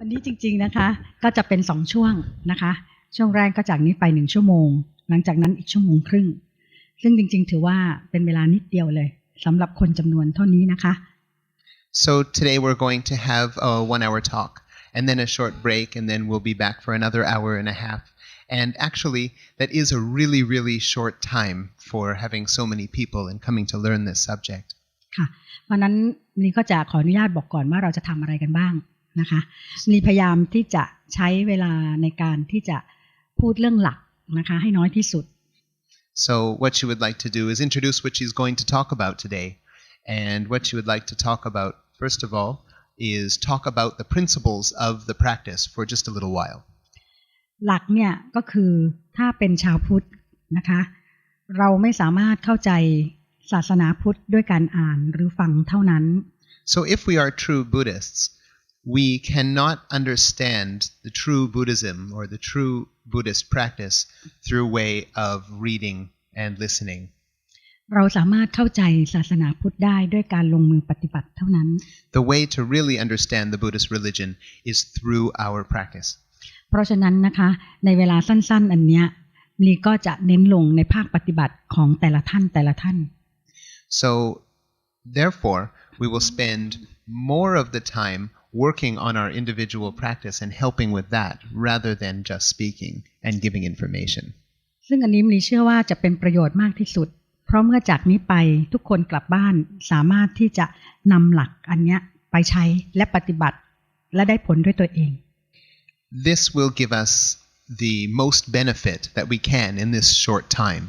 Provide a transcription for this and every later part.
วันนี้จริงๆนะคะก็จะเป็น2ช่วงนะคะช่วงแรกก็จากนี้ไป1ชั่วโมงหลังจากนั้นอีกชั่วโมงครึ่งซึ่งจริงๆถือว่าเป็นเวลานิดเดียวเลยสำหรับคนจำนวนเท่านี้นะคะ So today we're going to have a 1-hour talk and then a short break and then we'll be back for another hour and a half. And actually that is a really short time for having so many people and coming to learn this subject. ค่ะวันนั้นนี่ก็จะขออนุญาตบอกก่อนว่าเราจะทำอะไรกันบ้างนะคะนี่พยายามที่จะใช้เวลาในการที่จะพูดเรื่องหลักนะคะให้น้อยที่สุด So what she would like to do is introduce what she's going to talk about today. And what she would like to talk about, first of all, is talk about the principles of the practice for just a little while. หลักเนี่ยก็คือถ้าเป็นชาวพุทธนะคะเราไม่สามารถเข้าใจศาสนาพุทธด้วยการอ่านหรือฟังเท่านั้น So if we are true Buddhists, we cannot understand the true Buddhism or the true Buddhist practice through way of reading and listening. เราสามารถเข้าใจศาสนาพุทธได้ด้วยการลงมือปฏิบัติเท่านั้น The way to really understand the Buddhist religion is through our practice. เพราะฉะนั้นนะคะในเวลาสั้นๆอันเนี้ยลีก็จะเน้นลงในภาคปฏิบัติของแต่ละท่าน So therefore we will spend more of the time working on our individual practice and helping with that rather than just speaking and giving information. ซึ่งอันนี้ลีเชื่อว่าจะเป็นประโยชน์มากที่สุดเพราะเมื่อจากนี้ไปทุกคนกลับบ้านสามารถที่จะนำหลักอันเนี้ยไปใช้และปฏิบัติและได้ผลด้วยตัวเอง This will give us the most benefit that we can in this short time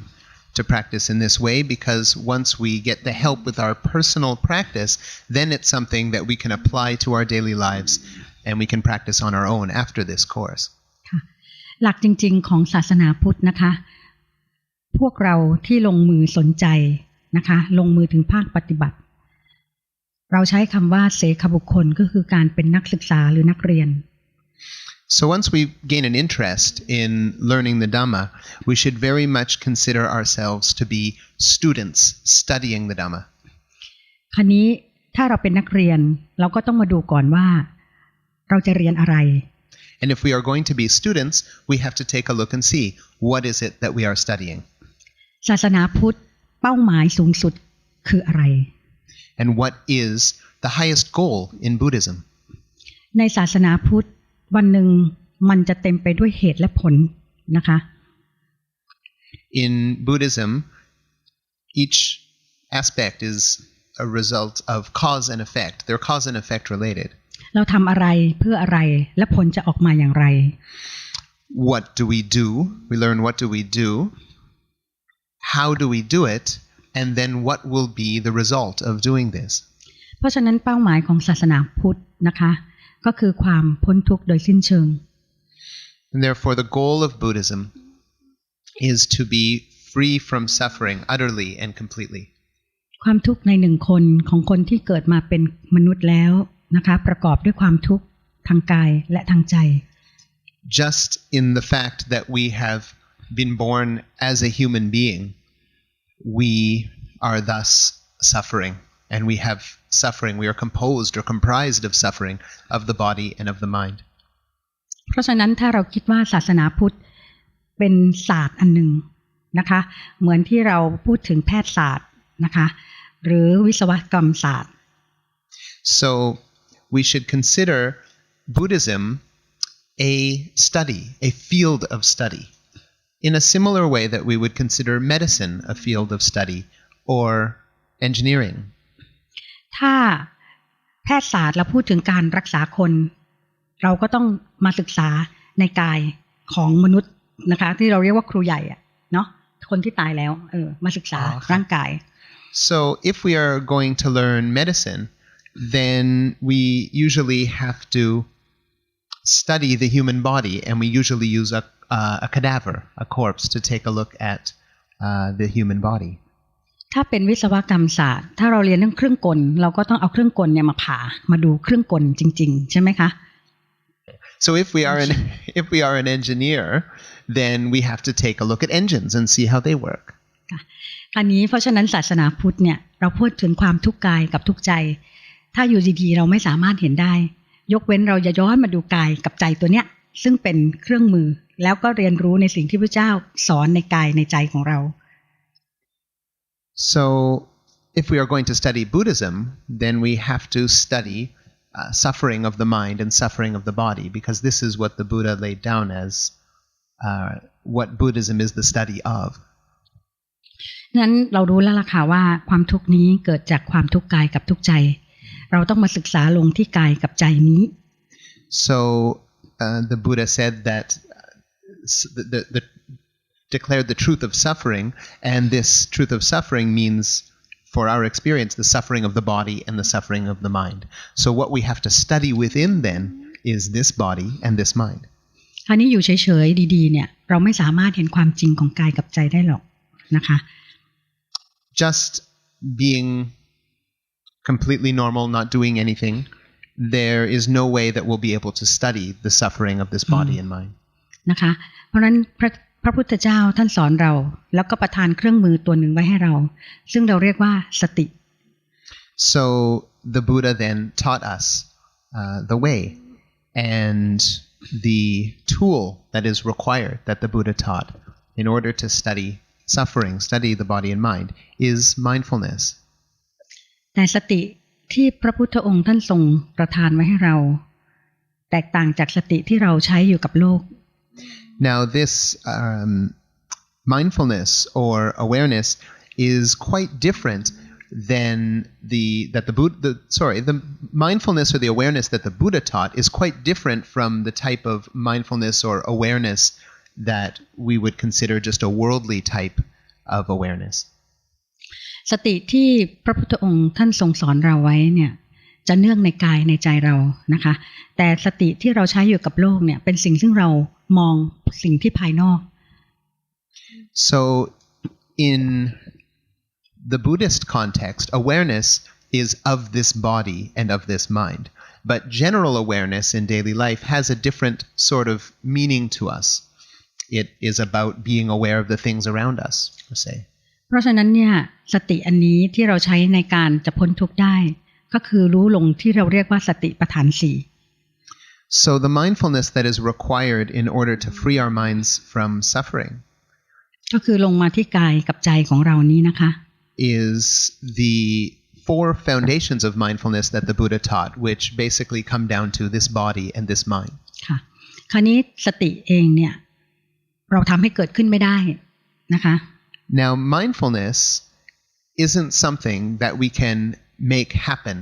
to practice in this way, because once we get the help with our personal practice, then it's something that we can apply to our daily lives and we can practice on our own after this course. หลักจริงๆของศาสนาพุทธนะคะพวกเราที่ลงมือสนใจนะคะลงมือถึงภาคปฏิบัติเราใช้คำว่าเสขบุคคลก็คือการเป็นนักศึกษาหรือนักเรียน So once we gain an interest in learning the Dhamma, we should very much consider ourselves to be students studying the Dhamma. คราวนี้ถ้าเราเป็นนักเรียนเราก็ต้องมาดูก่อนว่าเราจะเรียนอะไร And if we are going to be students, we have to take a look and see what is it that we are studying. ศาสนาพุทธเป้าหมายสูงสุดคืออะไร And what is the highest goal in Buddhism? ในศาสนาพุทธวันหนึ่งมันจะเต็มไปด้วยเหตุและผลนะคะ In Buddhism, each aspect is a result of cause and effect. They're cause and effect related. เราทำอะไรเพื่ออะไรและผลจะออกมาอย่างไร What do we do? We learn what do we do? How do we do it? And then what will be the result of doing this? เพราะฉะนั้นเป้าหมายของศาสนาพุทธนะคะก็คือความพ้นทุกข์โดยสิ้นเชิง And therefore the goal of Buddhism is to be free from suffering utterly and completely. ความทุกข์ในหนึ่งคนของคนที่เกิดมาเป็นมนุษย์แล้วนะคะประกอบด้วยความทุกข์ทางกายและทางใจ Just in the fact that we have been born as a human being, we are thus suffering, and we have suffering. We are composed or comprised of suffering of the body and of the mind. เพราะฉะนั้นถ้าเราคิดว่าศาสนาพุทธเป็นศาสตร์อันหนึ่งนะคะเหมือนที่เราพูดถึงแพทยศาสตร์นะคะหรือวิศวกรรมศาสตร์ So we should consider Buddhism a study, a field of study, in a similar way that we would consider medicine a field of study or engineering. ถ้าแพทยศาสตร์เราพูดถึงการรักษาคนเราก็ต้องมาศึกษาในกายของมนุษย์นะคะที่เราเรียกว่าครูใหญ่อะเนาะคนที่ตายแล้วมาศึกษาร่างกาย So if we are going to learn medicine, then we usually have to study the human body, and we usually use a cadaver, a corpse, to take a look at the human body. ถ้าเป็นวิศวกรรมศาสตร์ถ้าเราเรียนเรื่องเครื่องกลเราก็ต้องเอาเครื่องกลเนี่ยมาผ่ามาดูเครื่องกลจริงๆใช่ไหมคะ So if we are an engineer, then we have to take a look at engines and see how they work. คราวนี้เพราะฉะนั้นศาสนาพุทธเนี่ยเราพูดถึงความทุกข์กายกับทุกข์ใจถ้าอยู่ดีๆเราไม่สามารถเห็นได้ ยกเว้นเราจะย้อนมาดูกายกับใจตัวเนี้ยซึ่งเป็นเครื่องมือแล้วก็เรียนรู้ในสิ่งที่พระเจ้าสอนในกายในใจของเรา So if we are going to study Buddhism, then we have to study suffering of the mind and suffering of the body, because this is what the Buddha laid down as what Buddhism is the study of. นั้นเรารู้แล้วล่ะค่ะว่าความทุกข์นี้เกิดจากความทุกข์กายกับทุกข์ใจเราต้องมาศึกษาลงที่กายกับใจนี้ So the Buddha said that the declared the truth of suffering, and this truth of suffering means, for our experience, the suffering of the body and the suffering of the mind. So what we have to study within then is this body and this mind. คราวนี้อยู่เฉยๆดีๆเนี่ยเราไม่สามารถเห็นความจริงของกายกับใจได้หรอกนะคะ Just being completely normal, not doing anything, there is no way that we'll be able to study the suffering of this body and mind. นะคะเพราะฉะนั้นพระพุทธเจ้าท่านสอนเราแล้วก็ประทานเครื่องมือตัวหนึ่งไว้ให้เราซึ่งเราเรียกว่าสติ So the Buddha then taught us the way, and the tool that is required that the Buddha taught in order to study suffering, study the body and mind, is mindfulness. แต่สติที่พระพุทธองค์ท่านทรงประทานไว้ให้เราแตกต่างจากสติที่เราใช้อยู่กับโลกNow this mindfulness or awareness is quite different than the mindfulness or the awareness that the Buddha taught is quite different from the type of mindfulness or awareness that we would consider just a worldly type of awareness. สติที่พระพุทธองค์ท่านทรงสอนเราไว้เนี่ยจะเนื่องในกายในใจเรานะคะแต่สติที่เราใช้อยู่กับโลกเนี่ยเป็นสิ่งซึ่งเรามองสิ่งที่ภายนอก So in the Buddhist context, awareness is of this body and of this mind, but general awareness in daily life has a different sort of meaning to us. It is about being aware of the things around us, per se. เพราะฉะนั้นเนี่ยสติอันนี้ที่เราใช้ในการจะพ้นทุกข์ได้ก็คือรู้ลงที่เราเรียกว่าสติปัฏฐานสี่ So the mindfulness that is required in order to free our minds from suffering ก็คือลงมาที่กายกับใจของเรานี้นะคะ is the four foundations of mindfulness that the Buddha taught, which basically come down to this body and this mind. ค่ะคราวนี้สติเองเนี่ยเราทำให้เกิดขึ้นไม่ได้นะคะ Now mindfulness isn't something that we can make happen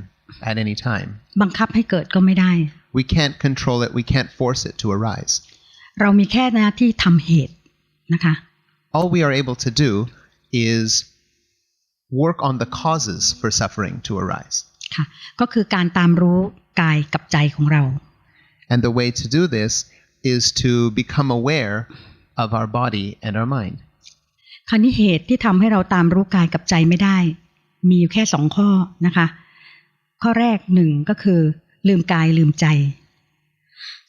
at any time. บังคับให้เกิดก็ไม่ได้ We can't control it, we can't force it to arise. เรามีแค่หน้าที่ทำเหตุนะคะ All we are able to do is work on the causes for suffering to arise. ค่ะก็คือการตามรู้กายกับใจของเรา And the way to do this is to become aware of our body and our mind. คราวนี้เหตุที่ทำให้เราตามรู้กายกับใจไม่ได้มีอยู่แค่2ข้อนะคะข้อแรก1ก็คือลืมกายลืมใจ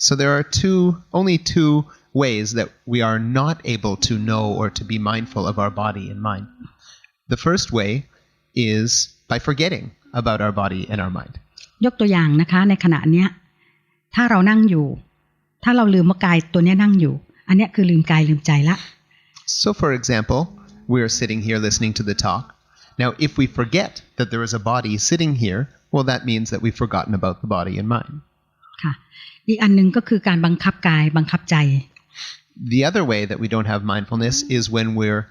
So there are only two ways that we are not able to know or to be mindful of our body and mind. The first way is by forgetting about our body and our mind. ยกตัวอย่างนะคะในขณะเนี้ยถ้าเรานั่งอยู่ถ้าเราลืมว่ากายตัวเนี้ยนั่งอยู่อันเนี้ยคือลืมกายลืมใจละ So for example, we are sitting here listening to the talk. Now if we forget that there is a body sitting here, well that means that we've forgotten about the body and mind. ค่ะอีกอันนึงก็คือการบังคับกายบังคับใจ The other way that we don't have mindfulness is when we're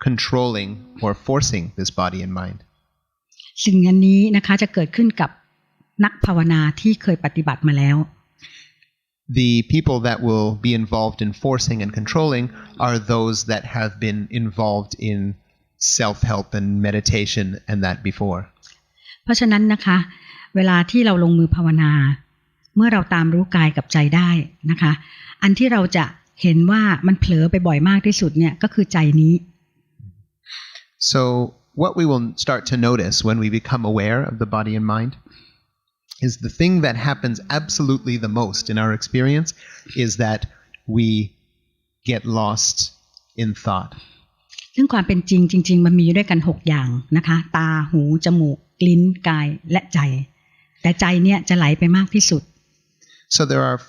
controlling or forcing this body and mind. สิ่งนี้นะคะจะเกิดขึ้นกับนักภาวนาที่เคยปฏิบัติมาแล้ว The people that will be involved in forcing and controlling are those that have been involved in self-help and meditation and that before. เพราะฉะนั้นนะคะเวลาที่เราลงมือภาวนาเมื่อเราตามรู้กายกับใจได้นะคะอันที่เราจะเห็นว่ามันเผลอไปบ่อยมากที่สุดเนี่ยก็คือใจนี้ So what we will start to notice when we become aware of the body and mind is the thing that happens absolutely the most in our experience is that we get lost in thought. ซึ่งความเป็นจริงมันมีอยู่ด้วยกัน6อย่างนะคะตาหูจมูกลิ้นกายและใจแต่ใจเนี่ยจะไหลไปมากที่สุด So there are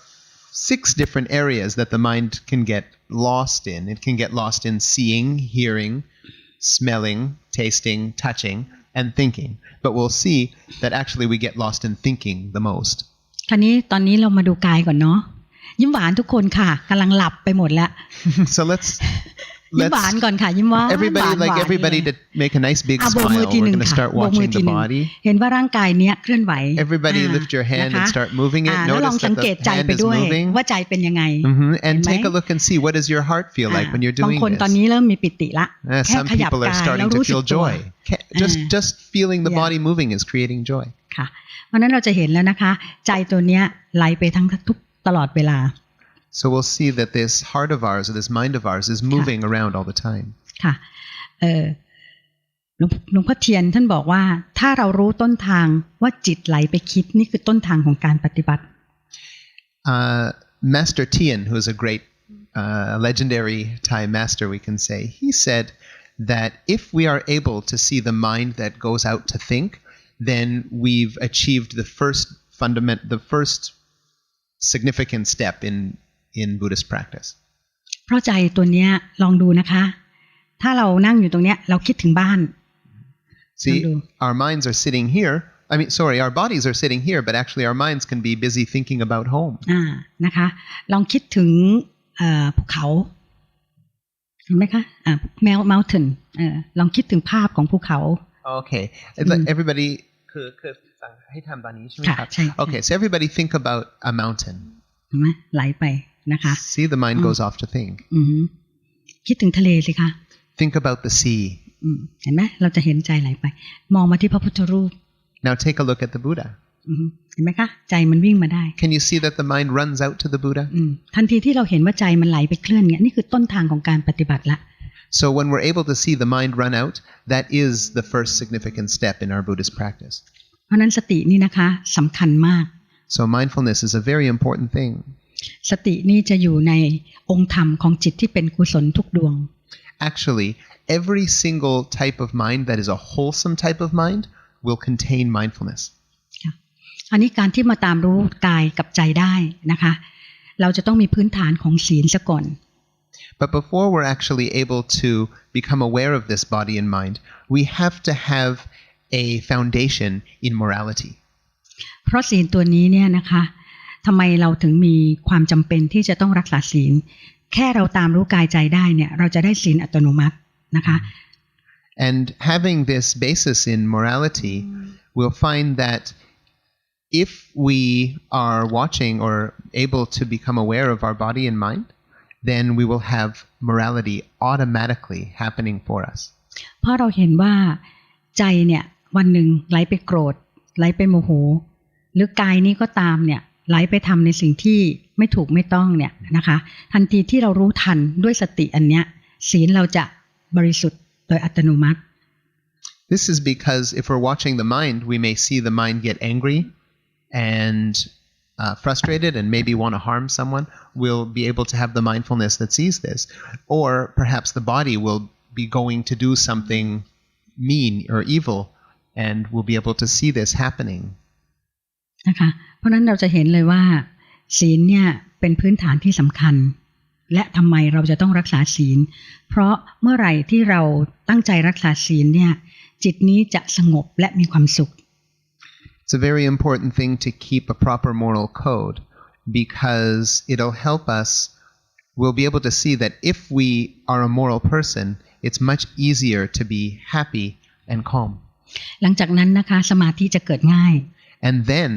6 different areas that the mind can get lost in. It can get lost in seeing, hearing, smelling, tasting, touching, and thinking. But we'll see that actually we get lost in thinking the most. คราวนี้ตอนนี้เรามาดูกายก่อนเนาะยิ้มหวานทุกคนค่ะกำลังหลับไปหมดแล้ว So let's ยิ้มหวานก่อนค่ะยิ้มหวาน everybody to make a nice big smile. We're going to start watching the body. เห็นว่าร่างกายเนี้ยเคลื่อนไหว Everybody lift your hand and start moving it. แล้วลอง Notice สัง that เกต the ใจ hand ไป is ด้วย moving. ว่าใจเป็นยังไง And take a look and see what does your heart feel like when you're บาง doing คนตอนนี้ this. เริ่มมีปิติละแค่ Some ขยับ people are กาย starting แล้ว to รู้สึก feel ตัว joy. Just feeling the body moving is creating joy. ค่ะเพราะนั้นเราจะเห็นแล้วนะคะใจตัวเนี้ยไหลไปทั้งทุกตลอดเวลา So we'll see that this heart of ours or this mind of ours is moving around all the time. ค่ะหลวงพ่อเทียนท่านบอกว่าถ้าเรารู้ต้นทางว่าจิตไหลไปคิดนี่คือต้นทางของการปฏิบัติ Master Tien, who is a great legendary Thai master, we can say, he said that if we are able to see the mind that goes out to think, then we've achieved the first significant step in Buddhist practice. เพราะใจตัวเนี้ยลองดูนะคะถ้าเรานั่งอยู่ตรงเนี้ยเราคิดถึงบ้าน See, our minds are sitting here. Our bodies are sitting here, but actually our minds can be busy thinking about home. นะคะลองคิดถึงภูเขาเห็นไหมคะmountain ลองคิดถึงภาพของภูเขา Okay, everybody คือสั่งให้ทำตอนนี้ใช่ไหมครับ Okay, so everybody think about a mountain. เห็นไหมไหลไปนะคะ See, the mind goes off to think. คิดถึงทะเลสิคะ Think about the sea. เห็นไหมเราจะเห็นใจไหลไปมองมาที่พระพุทธรูป Now take a look at the Buddha. เห็นไหมคะใจมันวิ่งมาได้ Can you see that the mind runs out to the Buddha? ทันทีที่เราเห็นว่าใจมันไหลไปเคลื่อนเงี้ยนี่คือต้นทางของการปฏิบัติละ So when we're able to see the mind run out, that is the first significant step in our Buddhist practice. เพราะนั้นสตินี่นะคะสำคัญมาก So mindfulness is a very important thing. สตินี่จะอยู่ในองค์ธรรมของจิตที่เป็นกุศลทุกดวง Actually, every single type of mind that is a wholesome type of mind will contain mindfulness. อันนี้การที่มาตามรู้กายกับใจได้นะคะเราจะต้องมีพื้นฐานของศีลซะก่อน But before we're actually able to become aware of this body and mind, we have to have a foundation in morality. เพราะศีลตัวนี้เนี่ยนะคะทำไมเราถึงมีความจำเป็นที่จะต้องรักษาศีลแค่เราตามรู้กายใจได้เนี่ยเราจะได้ศีลอัตโนมัตินะคะ And having this basis in morality, we'll find that if we are watching or able to become aware of our body and mind, then we will have morality automatically happening for us. เพราะเราเห็นว่าใจเนี่ยวันหนึ่งไหลไปโกรธไหลไปโมโหหรือกายนี้ก็ตามเนี่ยไหลไปทำในสิ่งที่ไม่ถูกไม่ต้องเนี่ยนะคะทันทีที่เรารู้ทันด้วยสติอันเนี้ยศีลเราจะบริสุทธิ์โดยอัตโนมัติ This is because if we're watching the mind, we may see the mind get angry and frustrated and maybe want to harm someone. We'll be able to have the mindfulness that sees this. Or perhaps the body will be going to do something mean or evil and we'll be able to see this happening. นะคะเพราะนั้นเราจะเห็นเลยว่าศีลเนี่ยเป็นพื้นฐานที่สำคัญและทำไมเราจะต้องรักษาศีลเพราะเมื่อไหร่ที่เราตั้งใจรักษาศีลเนี่ยจิตนี้จะสงบและมีความสุข It's a very important thing to keep a proper moral code because it'll help us. We'll be able to see that if we are a moral person, it's much easier to be happy and calm. หลังจากนั้นนะคะสมาธิจะเกิดง่าย And then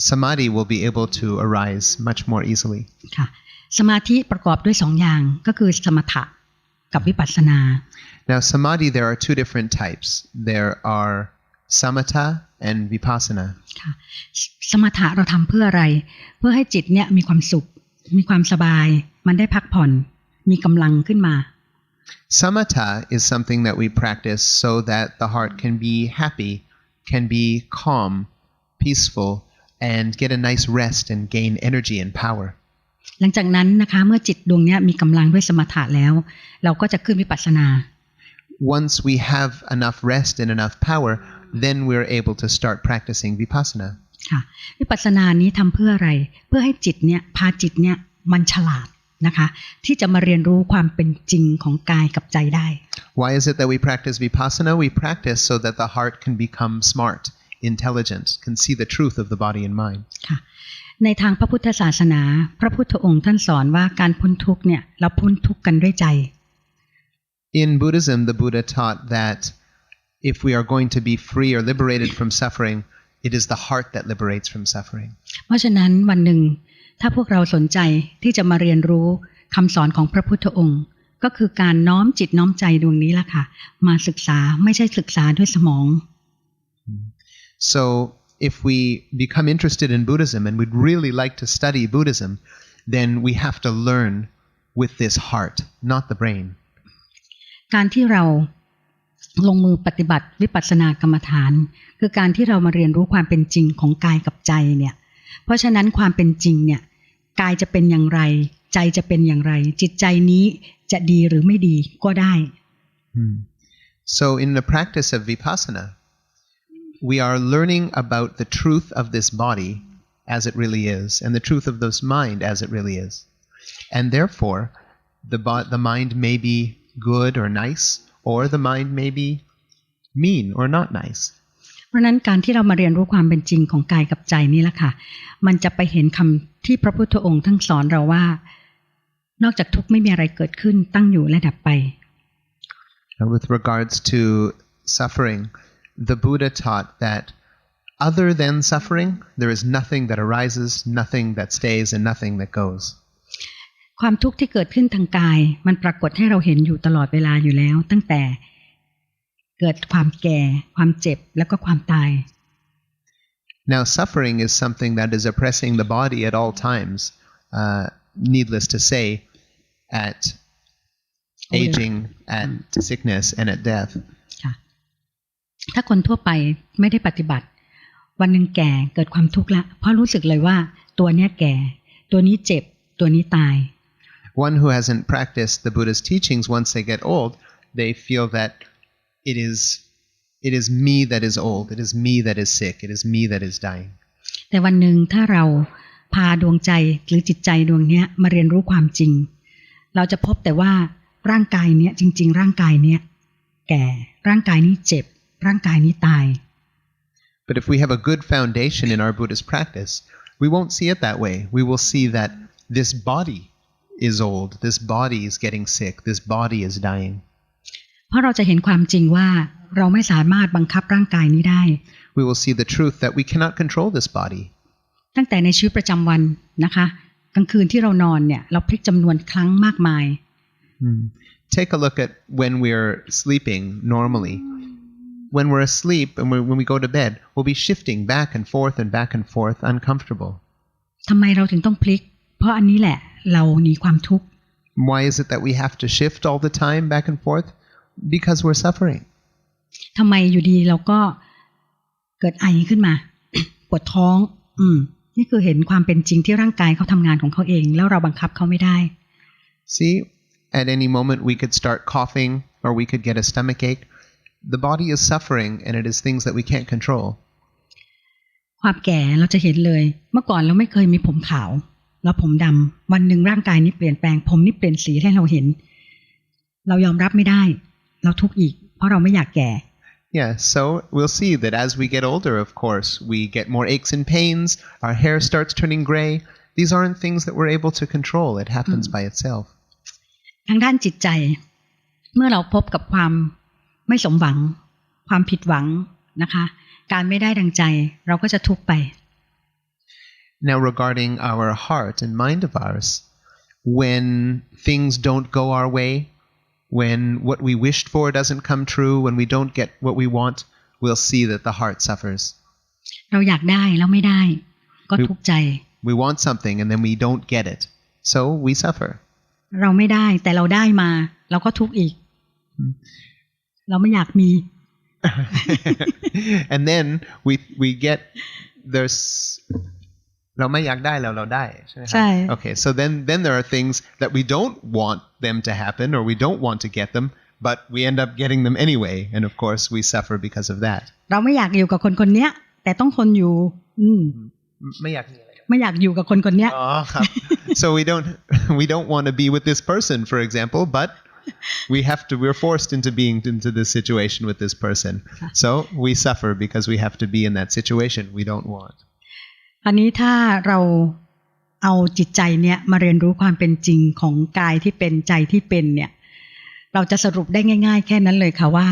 samadhi will be able to arise much more easily. ค่ะสมาธิประกอบด้วย2อย่างก็คือสมถะกับวิปัสสนา Now samadhi there are 2 different types. There are samatha and vipassana. ค่ะสมถะเราทำเพื่ออะไรเพื่อให้จิตเนี่ยมีความสุขมีความสบายมันได้พักผ่อนมีกำลังขึ้นมา Samatha is something that we practice so that the heart can be happy, can be calm, peaceful, and get a nice rest and gain energy and power. หลังจากนั้นนะคะเมื่อจิตดวงนี้มีกำลังด้วยสมถะแล้วเราก็จะขึ้นวิปัสสนา Once we have enough rest and enough power, then we're able to start practicing vipassana. ค่ะวิปัสสนานี้ทำเพื่ออะไรเพื่อให้จิตเนี่ยพาจิตเนี่ยมันฉลาดนะคะที่จะมาเรียนรู้ความเป็นจริงของกายกับใจได้ Why is it that we practice vipassana? We practice so that the heart can become smart, intelligent, can see the truth of the body and mind. ค่ะในทางพระพุทธศาสนาพระพุทธองค์ท่านสอนว่าการพ้นทุกข์เนี่ยเราพ้นทุกข์กันด้วยใจ In Buddhism, the Buddha taught that if we are going to be free or liberated from suffering, it is the heart that liberates from suffering. เพราะฉะนั้นวันหนึ่งถ้าพวกเราสนใจที่จะมาเรียนรู้คำสอนของพระพุทธองค์ก็คือการน้อมจิตน้อมใจดวงนี้ล่ะค่ะมาศึกษาไม่ใช่ศึกษาด้วยสมอง So if we become interested in Buddhism and we'd really like to study Buddhism, then we have to learn with this heart, not the brain. การที่เราลงมือปฏิบัติวิปัสสนากรรมฐานคือการที่เรามาเรียนรู้ความเป็นจริงของกายกับใจเนี่ยเพราะฉะนั้นความเป็นจริงเนี่ยกายจะเป็นอย่างไรใจจะเป็นอย่างไรจิตใจนี้จะดีหรือไม่ดีก็ได้ So in the practice of vipassana, we are learning about the truth of this body as it really is, and the truth of this mind as it really is. And therefore, the mind may be good or nice, or the mind may be mean or not nice. เพราะนั้นการที่เรามาเรียนรู้ความเป็นจริงของกายกับใจนี่แหละค่ะมันจะไปเห็นคำที่พระพุทธองค์ทั้งสอนเราว่านอกจากทุกข์ไม่มีอะไรเกิดขึ้นตั้งอยู่และดับไป With regards to suffering, the Buddha taught that other than suffering, there is nothing that arises, nothing that stays, and nothing that goes. ความทุกข์ที่เกิดขึ้นทางกายมันปรากฏให้เราเห็นอยู่ตลอดเวลาอยู่แล้วตั้งแต่เกิดความแก่ความเจ็บแล้วก็ความตาย Now suffering is something that is oppressing the body at all times, needless to say, at aging, at sickness, and at death. ค่ะถ้าคนทั่วไปไม่ได้ปฏิบัติวันหนึ่งแก่เกิดความทุกข์ละเพราะรู้สึกเลยว่าตัวเนี้ยแก่ตัวนี้เจ็บตัวนี้ตาย One who hasn't practiced the Buddha's teachings, once they get old, they feel that it is me that is old, it is me that is sick, it is me that is dying. แต่วันหนึ่งถ้าเราพาดวงใจหรือจิตใจดวงเนี้ยมาเรียนรู้ความจริงเราจะพบแต่ว่าร่างกายเนี้ยจริงๆร่างกายเนี้ยแก่ร่างกายนี้เจ็บร่างกายนี้ตาย But if we have a good foundation in our Buddhist practice, we won't see it that way. We will see that this body is old, this body is getting sick, this body is dying. เพราะเราจะเห็นความจริงว่าเราไม่สามารถบังคับร่างกายนี้ได้ We will see the truth that we cannot control this body. ตั้งแต่ในชีวิตประจำวันนะคะกลางคืนที่เรานอนเนี่ยเราพลิกจำนวนครั้งมากมาย Take a look at when we're sleeping normally. When we're asleep and when we go to bed, we'll be shifting back and forth, uncomfortable. ทำไมเราถึงต้องพลิกเพราะอันนี้แหละเราหนีความทุกข์ Why is it that we have to shift all the time back and forth? Because we're suffering. ทำไมอยู่ดีเราก็เกิดไอขึ้นมา ปวดท้องนี่คือเห็นความเป็นจริงที่ร่างกายเขาทำงานของเขาเองแล้วเราบังคับเขาไม่ได้ See, at any moment we could start coughing or we could get a stomachache. The body is suffering and it is things that we can't control. ความแก่เราจะเห็นเลยเมื่อก่อนเราไม่เคยมีผมขาวแล้วผมดำวันหนึ่งร่างกายนี้เปลี่ยนแปลงผมนี่เปลี่ยนสีให้เราเห็นเรายอมรับไม่ได้เราทุกข์อีกเพราะเราไม่อยากแก่ Yeah, so we'll see that as we get older, of course, we get more aches and pains, our hair starts turning gray. These aren't things that we're able to control. It happens by itself. ทางด้านจิตใจเมื่อเราพบกับความไม่สมหวังความผิดหวังนะคะการไม่ได้ดังใจเราก็จะทุกข์ไป Now regarding our heart and mind of ours, when things don't go our way, when what we wished for doesn't come true, when we don't get what we want, we'll see that the heart suffers. เราอยากได้แล้วไม่ได้ก็ทุกข์ใจ We want something and then we don't get it, so we suffer. เราไม่ได้แต่เราได้มาเราก็ทุกข์อีก เราไม่อยากมี And then we get there's เราไม่อยากได้แล้วเราได้ใช่ไหมครับ ใช่ Okay, so then there are things that we don't want them to happen or we don't want to get them, but we end up getting them anyway, and of course we suffer because of that. เราไม่อยากอยู่กับคนคนนี้แต่ต้องทนอยู่ ไม่อยากมีอะไรไม่อยากอยู่กับคนคนนี้อ๋อครับ so we don't want to be with this person for example but we're forced into being into this situation with this person so we suffer because we have to be in that situation we don't want อันนี้ถ้าเราเอาจิตใจเนี่ยมาเรียนรู้ความเป็นจริงของกายที่เป็นใจที่เป็นเนี่ยเราจะสรุปได้ง่ายๆแค่นั้นเลยค่ะว่า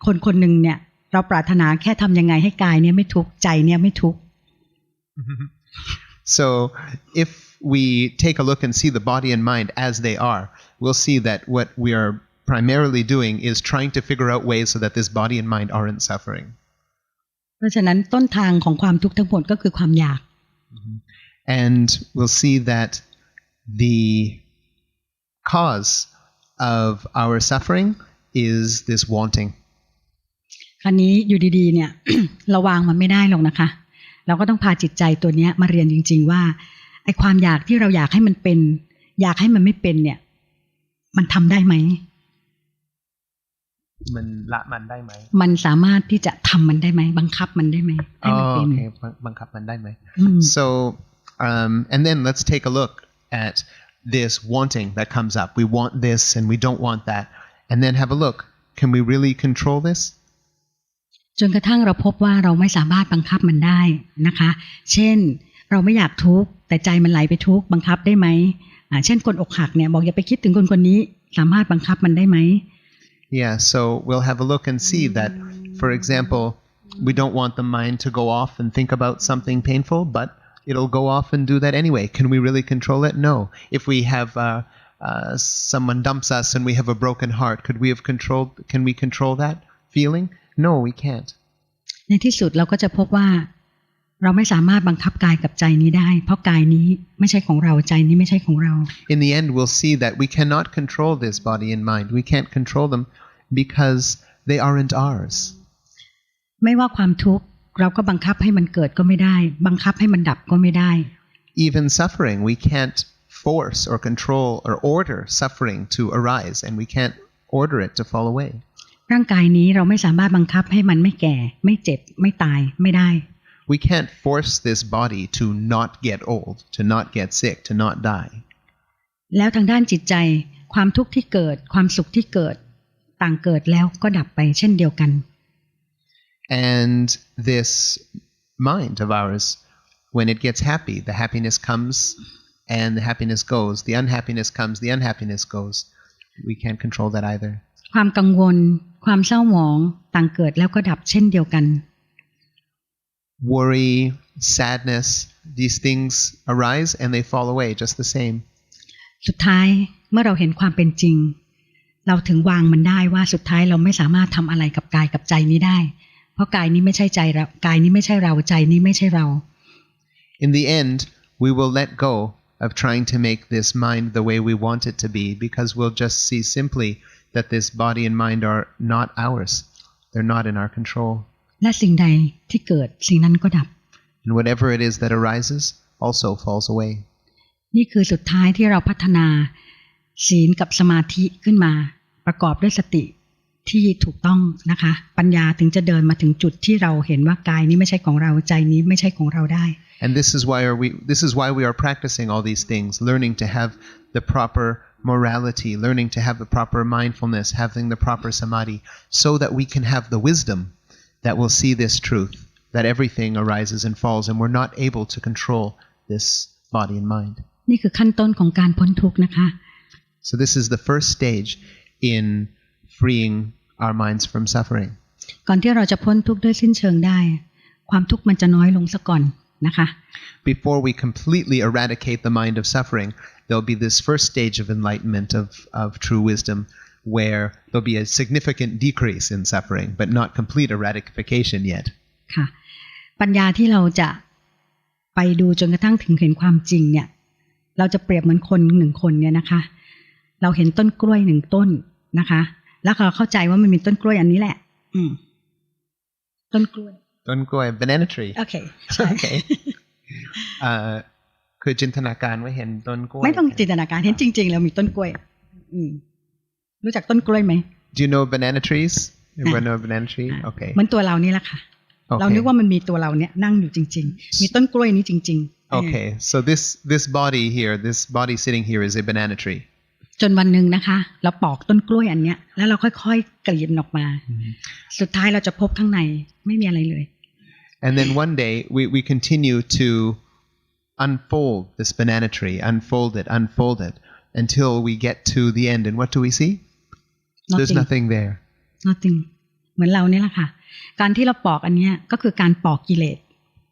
คนคนหนึ่งเนี่ยเราปรารถนาแค่ทำยังไงให้กายเนี่ยไม่ทุกข์ใจเนี่ยไม่ทุกข์ So if we take a look and see the body and mind as they are we'll see that what we are primarily doing is trying to figure out ways so that this body and mind aren't suffering เพราะฉะนั้นต้นทางของความทุกข์ทั้งหมดก็คือความอยาก and we'll see that the cause of our suffering is this wanting คราวนี้อยู่ดีๆเนี่ย เราวางมันไม่ได้หรอกนะคะเราก็ต้องพาจิตใจตัวนี้มาเรียนจริงๆว่าไอ้ความอยากที่เราอยากให้มันเป็นอยากให้มันไม่เป็นเนี่ยมันทำได้ไหมมันละมันได้ไหมมันสามารถที่จะทำมันได้ไหมบังคับมันได้ไหมให้มันเป็นบังคับมันได้ไหม so and then let's take a look at this wanting that comes up we want this and we don't want that and then have a look can we really control thisจนกระทั่งเราพบว่าเราไม่สามารถบังคับมันได้นะคะเช่นเราไม่อยากทุกข์แต่ใจมันไหลไปทุกข์บังคับได้ไหมเช่นคนอกหักเนี่ยบอกอย่าไปคิดถึงคนคนนี้สามารถบังคับมันได้ไหม Yeah so we'll have a look and see that for example we don't want the mind to go off and think about something painful but it'll go off and do that anyway can we really control it no if we have someone dumps us and we have a broken heart can we control that feeling no we can't ในที่สุดเราก็จะพบว่าเราไม่สามารถบังคับกายกับใจนี้ได้เพราะกายนี้ไม่ใช่ของเราใจนี้ไม่ใช่ของเรา In the end we'll see that we cannot control this body and mind we can't control them because they aren't ours ไม่ว่าความทุกข์เราก็บังคับให้มันเกิดก็ไม่ได้บังคับให้มันดับก็ไม่ได้ Even suffering we can't force or control or order suffering to arise and we can't order it to fall awayร่างกายนี้เราไม่สามารถบังคับให้มันไม่แก่ไม่เจ็บไม่ตายไม่ได้ We can't force this body to not get old, to not get sick, to not die. แล้วทางด้านจิตใจความทุกข์ที่เกิดความสุขที่เกิดต่างเกิดแล้วก็ดับไปเช่นเดียวกัน And this mind of ours, when it gets happy, the happiness comes and the happiness goes. The unhappiness comes, the unhappiness goes. We can't control that either. ความกังวลความเศร้าหมองต่างเกิดแล้วก็ดับเช่นเดียวกัน Worry, sadness, these things arise and they fall away just the same. สุดท้ายเมื่อเราเห็นความเป็นจริงเราถึงวางมันได้ว่าสุดท้ายเราไม่สามารถทำอะไรกับกายกับใจนี้ได้เพราะกายนี้ไม่ใช่ใจเรากายนี้ไม่ใช่เราใจนี้ไม่ใช่เรา In the end, we will let go of trying to make this mind the way we want it to be because we'll just see simply that this body and mind are not ours. They're not in our control. และสิ่งใดที่เกิดสิ่งนั้นก็ดับ And whatever it is that arises also falls away. นี่คือสุดท้ายที่เราพัฒนาศีลกับสมาธิขึ้นมาประกอบด้วยสติที่ถูกต้องนะคะปัญญาถึงจะเดินมาถึงจุดที่เราเห็นว่ากายนี้ไม่ใช่ของเราใจนี้ไม่ใช่ของเราได้ And this is why we are practicing all these things, learning to have the proper morality, learning to have the proper mindfulness, having the proper samadhi, so that we can have the wisdom that will see this truth, that everything arises and falls, and we're not able to control this body and mind. นี่คือขั้นต้นของการพ้นทุกข์นะคะ So this is the first stage in freeing our minds from suffering. ก่อนที่เราจะพ้นทุกข์ด้วยสิ้นเชิงได้ความทุกข์มันจะน้อยลงซะก่อนนะคะ Before we completely eradicate the mind of suffering, there'll be this first stage of enlightenment of true wisdom where there'll be a significant decrease in suffering, but not complete eradication yet. ค่ะปัญญาที่เราจะไปดูจนกระทั่งถึงเห็นความจริงเนี่ยเราจะเปรียบเหมือนคนหนึ่งคนเนี่ยนะคะเราเห็นต้นกล้วยหนึ่งต้นนะคะแล้วเราเข้าใจว่ามันมีต้นกล้วยอันนี้แหละต้นกล้วย banana tree โอเค Okay คือจินตนาการว่าเห็นต้นกล้วยไม่ต้องจินตนาการเห็นจริงๆแล้วมีต้นกล้วยรู้จักต้นกล้วยไหม Do you know banana trees? Everyone know a banana tree? Okay เหมือนตัวเรานี่แหละค่ะ เรานึกว่ามันมีตัวเราเนี่ยนั่งอยู่จริงๆมีต้นกล้วยนี้จริงๆ Okay, so this body here, this body sitting here is a banana tree. จนวันหนึ่งนะคะเราปอกต้นกล้วยอันเนี้ยแล้วเราค่อยๆกรีดมันออกมาสุดท้ายเราจะพบข้างในไม่มีอะไรเลย And then one day we continue to unfold this banana tree, unfold it until we get to the end. And what do we see? There's nothing there. Nothing. เหมือนเราเนี่ยแหละค่ะการที่เราปอกอันเนี้ยก็คือการปอกกิเลส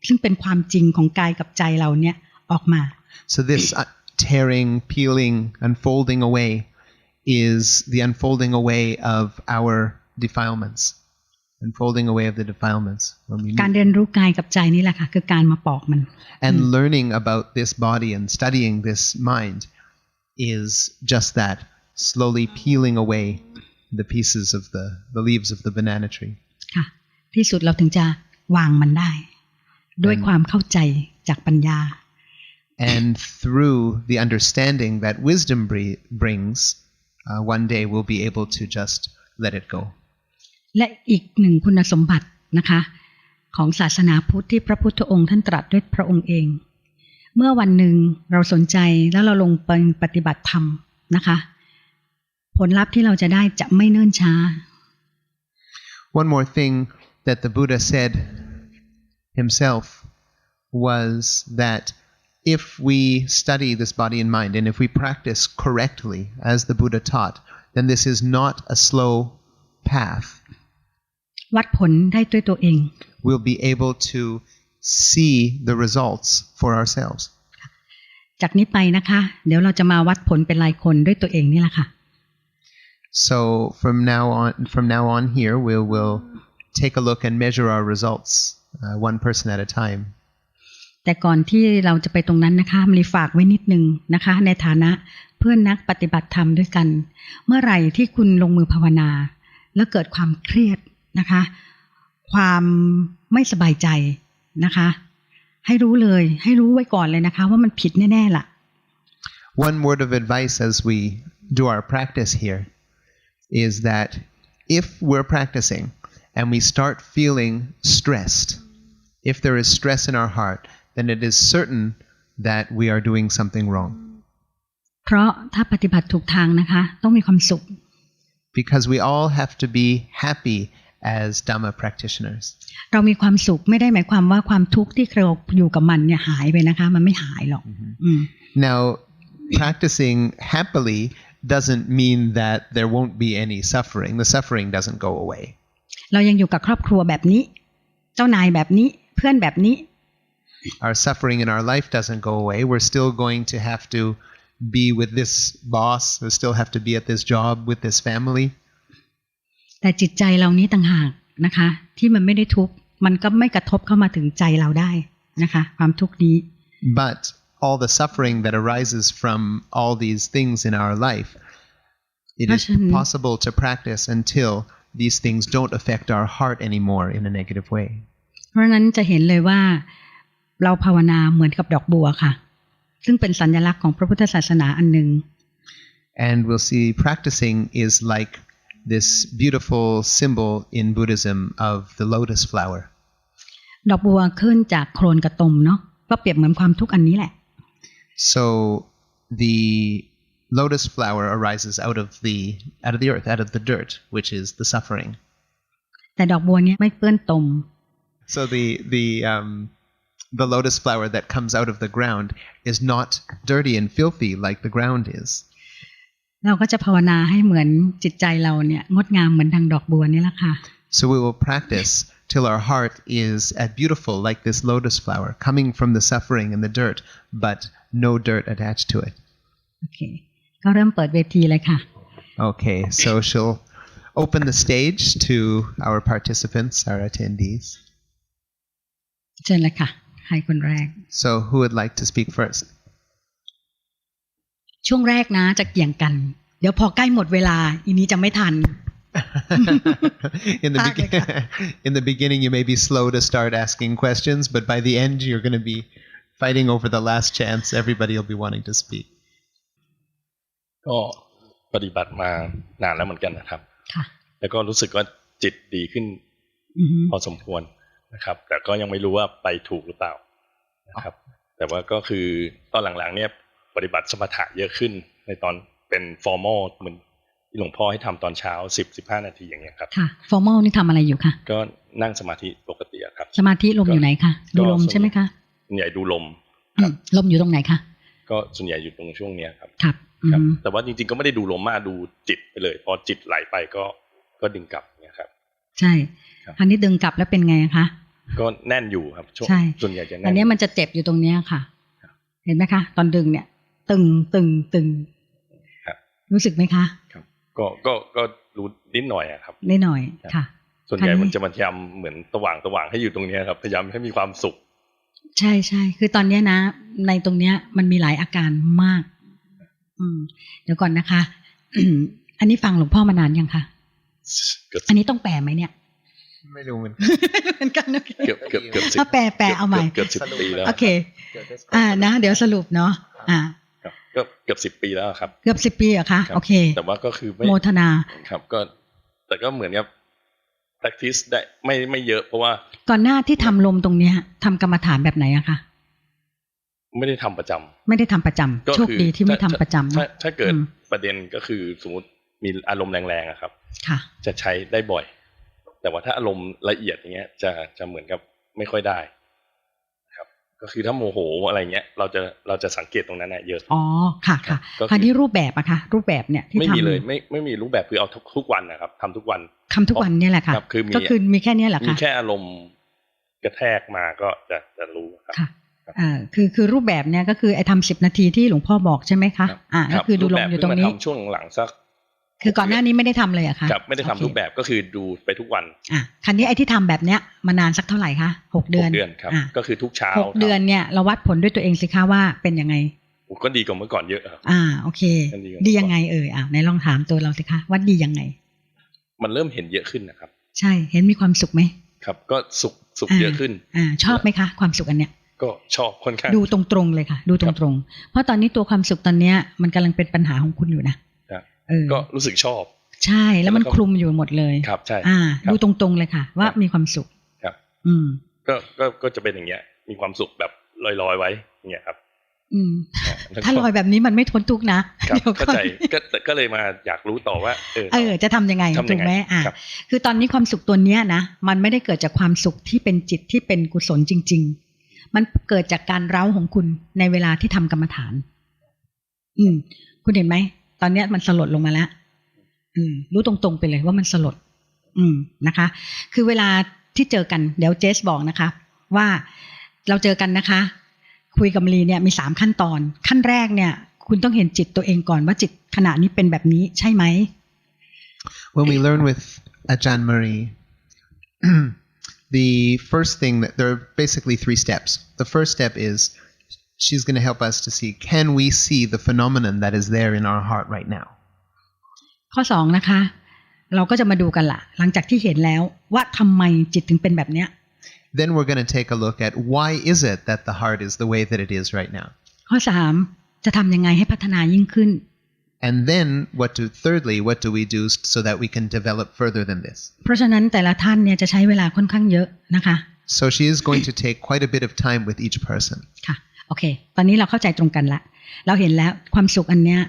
ซึ่งเป็นความจริงของกายกับใจเราเนี่ยออกมา So this tearing, peeling, unfolding away is the unfolding away of our defilements. Unfolding away of the defilements. การเรียนรู้กายกับใจนี่แหละค่ะคือการมาปอกมัน And learning about this body and studying this mind is just that, slowly peeling away the pieces of the leaves of the banana tree. ค่ะที่สุดเราถึงจะวางมันได้ด้วยความเข้าใจจากปัญญา And through the understanding that wisdom brings, one day we'll be able to just let it go. และอีกหนึ่งคุณสมบัตินะคะของศาสนาพุทธที่พระพุทธองค์ท่านตรัสด้วยพระองค์เองเมื่อวันหนึ่งเราสนใจแล้วเราลงไปปฏิบัติธรรมนะคะผลลัพธ์ที่เราจะได้จะไม่เนิ่นช้า One more thing that the Buddha said himself was that if we study this body and mind and if we practice correctly as the Buddha taught, then this is not a slow path. วัดผลได้ด้วยตัวเอง We'll be able to see the results for ourselves. จากนี้ไปนะคะเดี๋ยวเราจะมาวัดผลเป็นรายคนด้วยตัวเองนี่แหละค่ะ So from now on here we will take a look and measure our results one person at a time. แต่ก่อนที่เราจะไปตรงนั้นนะคะมีฝากไว้นิดนึงนะคะในฐานะเพื่อนนักปฏิบัติธรรมด้วยกันเมื่อไหร่ที่คุณลงมือภาวนาแล้วเกิดความเครียดนะคะความไม่สบายใจนะคะให้รู้เลยให้รู้ไว้ก่อนเลยนะคะว่ามันผิดแน่ๆล่ะ One word of advice as we do our practice here is that if we're practicing and we start feeling stressed, if there is stress in our heart, then it is certain that we are doing something wrong. เพราะถ้าปฏิบัติถูกทางนะคะต้องมีความสุข Because we all have to be happy as Dhamma practitioners. เรามีความสุขไม่ได้หมายความว่าความทุกข์ที่เราอยู่กับมันเนี่ยหายไปนะคะมันไม่หายหรอก Now, practicing happily doesn't mean that there won't be any suffering. The suffering doesn't go away. เรายังอยู่กับครอบครัวแบบนี้เจ้านายแบบนี้เพื่อนแบบนี้ Our suffering in our life doesn't go away. We're still going to have to be with this boss. We still have to be at this job with this family. แต่จิตใจเรานี้ต่างหากนะคะที่มันไม่ได้ทุกข์มันก็ไม่กระทบเข้ามาถึงใจเราได้นะคะความทุกข์นี้ But all the suffering that arises from all these things in our life, it is possible to practice until these things don't affect our heart anymore in a negative way. เพราะนั้นจะเห็นเลยว่าเราภาวนาเหมือนกับดอกบัวค่ะซึ่งเป็นสัญลักษณ์ของพระพุทธศาสนาอันหนึ่ง And we'll see practicing is like this beautiful symbol in Buddhism of the lotus flower. ดอกบัวขึ้นจากโคลนกระตมเนาะก็เปรียบเหมือนความทุกข์อันนี้แหละ So the lotus flower arises out of the earth, out of the dirt, which is the suffering. แต่ดอกบัวเนี่ยไม่เปื้อนตม So the lotus flower that comes out of the ground is not dirty and filthy like the ground is. เราก็จะภาวนาให้เหมือนจิตใจเราเนี่ยงดงามเหมือนดังดอกบัวนี่แหละค่ะ So we will practice till our heart is as beautiful like this lotus flower, coming from the suffering and the dirt, but no dirt attached to it. โอเคก็เริ่มเปิดเวทีเลยค่ะ Okay, so she'll open the stage to our participants, our attendees. เชิญเลยค่ะใครคนแรก So who would like to speak first? ช่วงแรกนะจะเกี่ยงกันเดี๋ยวพอใกล้หมดเวลาอีนี้จะไม่ทัน In the beginning you may be slow to start asking questions, but by the end you're going to be fighting over the last chance. Everybody will be wanting to speak. ก็ปฏิบัติมานานแล้วเหมือนกันนะครับแล้วก็รู้สึกว่าจิตดีขึ้นพอสมควร นะครับแต่ก็ยังไม่รู้ว่าไปถูกหรือเปล่านะครับแต่ว่าก็คือตอนหลังๆเนี่ยปฏิบัติสมถะเยอะขึ้นในตอนเป็น formal เหมือนที่หลวงพ่อให้ทำตอนเช้า 10-15 นาทีอย่างเงี้ยครับค่ะ formal นี่ทำอะไรอยู่คะก็นั่งสมาธิปกติครับสมาธิลมอยู่ไหนคะดูลมใช่ไหมคะส่วนใหญ่ดูลมลมอยู่ตรงไหนคะก็ส่วนใหญ่อยู่ตรงช่วงเนี้ยครับครับแต่ว่าจริงๆก็ไม่ได้ดูลมมากดูจิตไปเลยพอจิตไหลไปก็ดึงกลับเนี่ยครับใช่คราวนี้ดึงกลับแล้วเป็นไงคะก็แน่นอยู่ครับส่วนใหญ่จะแน่นอันนี้มันจะเจ็บอยู่ตรงเนี้ยค่ะเห็นไหมคะตอนดึงเนี่ยตึงรู้สึกไหมคะครับก็รู้นิดหน่อยครับนิดหน่อยค่ะส่วนใหญ่มันจะพยายามเหมือนสว่างให้อยู่ตรงนี้ครับพยายามให้มีความสุขใช่คือตอนนี้นะในตรงเนี้ยมันมีหลายอาการมากเดี๋ยวก่อนนะคะอันนี้ฟังหลวงพ่อมานานยังคะอันนี้ต้องแปลไหมเนี่ยไม่รู้เหมือนกันเกือบถ้าแปลเอาใหม่เกือบ10 ปีแล้วโอเคนะเดี๋ยวสรุปเนาะก็เกือบ10 ปีแล้วครับเกือบ10 ปีเหรอคะโอเคแต่ว่าก็คือโมทนาครับก็แต่ก็เหมือนกับ practice ได้ไม่เยอะเพราะว่าก่อนหน้าที่ทำลมตรงเนี้ยทำกรรมฐานแบบไหนอะคะไม่ได้ทำประจำโชคดีที่ไม่ทำประจำถ้าเกิดประเด็นก็คือสมมติมีอารมณ์แรงๆครับจะใช้ได้บ่อยแต่ว่าถ้าอารมณ์ละเอียดอย่างเงี้ยจะเหมือนกับไม่ค่อยได้ครับก็คือถ้าโมโหอะไรเงี้ยเราจะสังเกตตรงนั้นเยอะอ๋อค่ะคราวนี้รูปแบบอะคะรูปแบบเนี่ยที่ทำไม่มีเลยไม่มีรูปแบบคือเอาทุกวันนะครับทำทุกวันเนี่ยแหละค่ะก็คือมีแค่นี้แหละค่ะมีแค่อารมณ์กระแทกมาก็จะรู้ครับคือรูปแบบเนี่ยก็คือไอ้ทำ10 นาทีที่หลวงพ่อบอกใช่ไหมคะก็คือดูลมอยู่ตรงนี้ช่วงหลังสักคือก่อนหน้านี้ไม่ได้ทำเลยอะคะครับไม่ได้ทำรูปแบบก็คือดูไปทุกวันคราวนี้ไอ้ที่ทำแบบเนี้ยมานานสักเท่าไหร่คะ6 เดือนครับก็คือทุกเช้า6 เดือนเนี่ยเราวัดผลด้วยตัวเองสิคะว่าเป็นยังไงก็ดีกว่าเมื่อก่อนเยอะโอเคดียังไงไหนลองถามตัวเราสิคะว่าดียังไงมันเริ่มเห็นเยอะขึ้นนะครับใช่เห็นมีความสุขไหมครับก็สุขเยอะขึ้นชอบไหมคะความสุขอันเนี้ยก็ชอบค่อนข้างดูตรงๆเลยค่ะดูตรงๆเพราะตอนนี้ตัวความสุขตอนเนี้ยมันกำลังเป็นปัญหาของคุณอยู่นะก็รู้สึกชอบใช่แล้วมันคลุมอยู่หมดเลยครับใช่ดูตรงๆเลยค่ะว่ามีความสุขครับก็จะเป็นอย่างเงี้ยมีความสุขแบบลอยไว้อย่างเงี้ยครับถ้าลอยแบบนี้มันไม่ทนทุกข์นะเข้าใจก็เลยมาอยากรู้ต่อว่าจะทำยังไงถูกไหมคือตอนนี้ความสุขตัวเนี้ยนะมันไม่ได้เกิดจากความสุขที่เป็นจิตที่เป็นกุศลจริงๆมันเกิดจากการเร้าของคุณในเวลาที่ทำกรรมฐานคุณเห็นไหมตอนเนี้ยมันสลดลงมาแล้วรู้ตรงๆไปเลยว่ามันสลดนะคะคือเวลาที่เจอกันเดี๋ยวเจสบอกนะคะว่าเราเจอกันนะคะคุยกับมลีเนี่ยมี3 ขั้นตอนขั้นแรกเนี่ยคุณต้องเห็นจิตตัวเองก่อนว่าจิตขณะนี้เป็นแบบนี้ใช่ไหม When we learn with Ajarn Malee the first thing that there are basically 3 steps the first step is she's going to help us to see can we see the phenomenon that is there in our heart right nowข้อ2นะคะเราก็จะมาดูกันละหลังจากที่เห็นแล้วว่าทำไมจิตถึงเป็นแบบเนี้ยThen we're going to take a look at why is it that the heart is the way that it is right now. ข้อ3จะทำยังไงให้พัฒนายิ่งขึ้น And then thirdly what do we do so that we can develop further than this? เพราะฉะนั้นแต่ละท่านเนี่ยจะใช้เวลาค่อนข้างเยอะนะคะ So she is going to take quite a bit of time with each person. ค่ะโอเคตอนนี้เราเข้าใจตรงกันละเราเห็นแล้วความสุขอันเนี้ย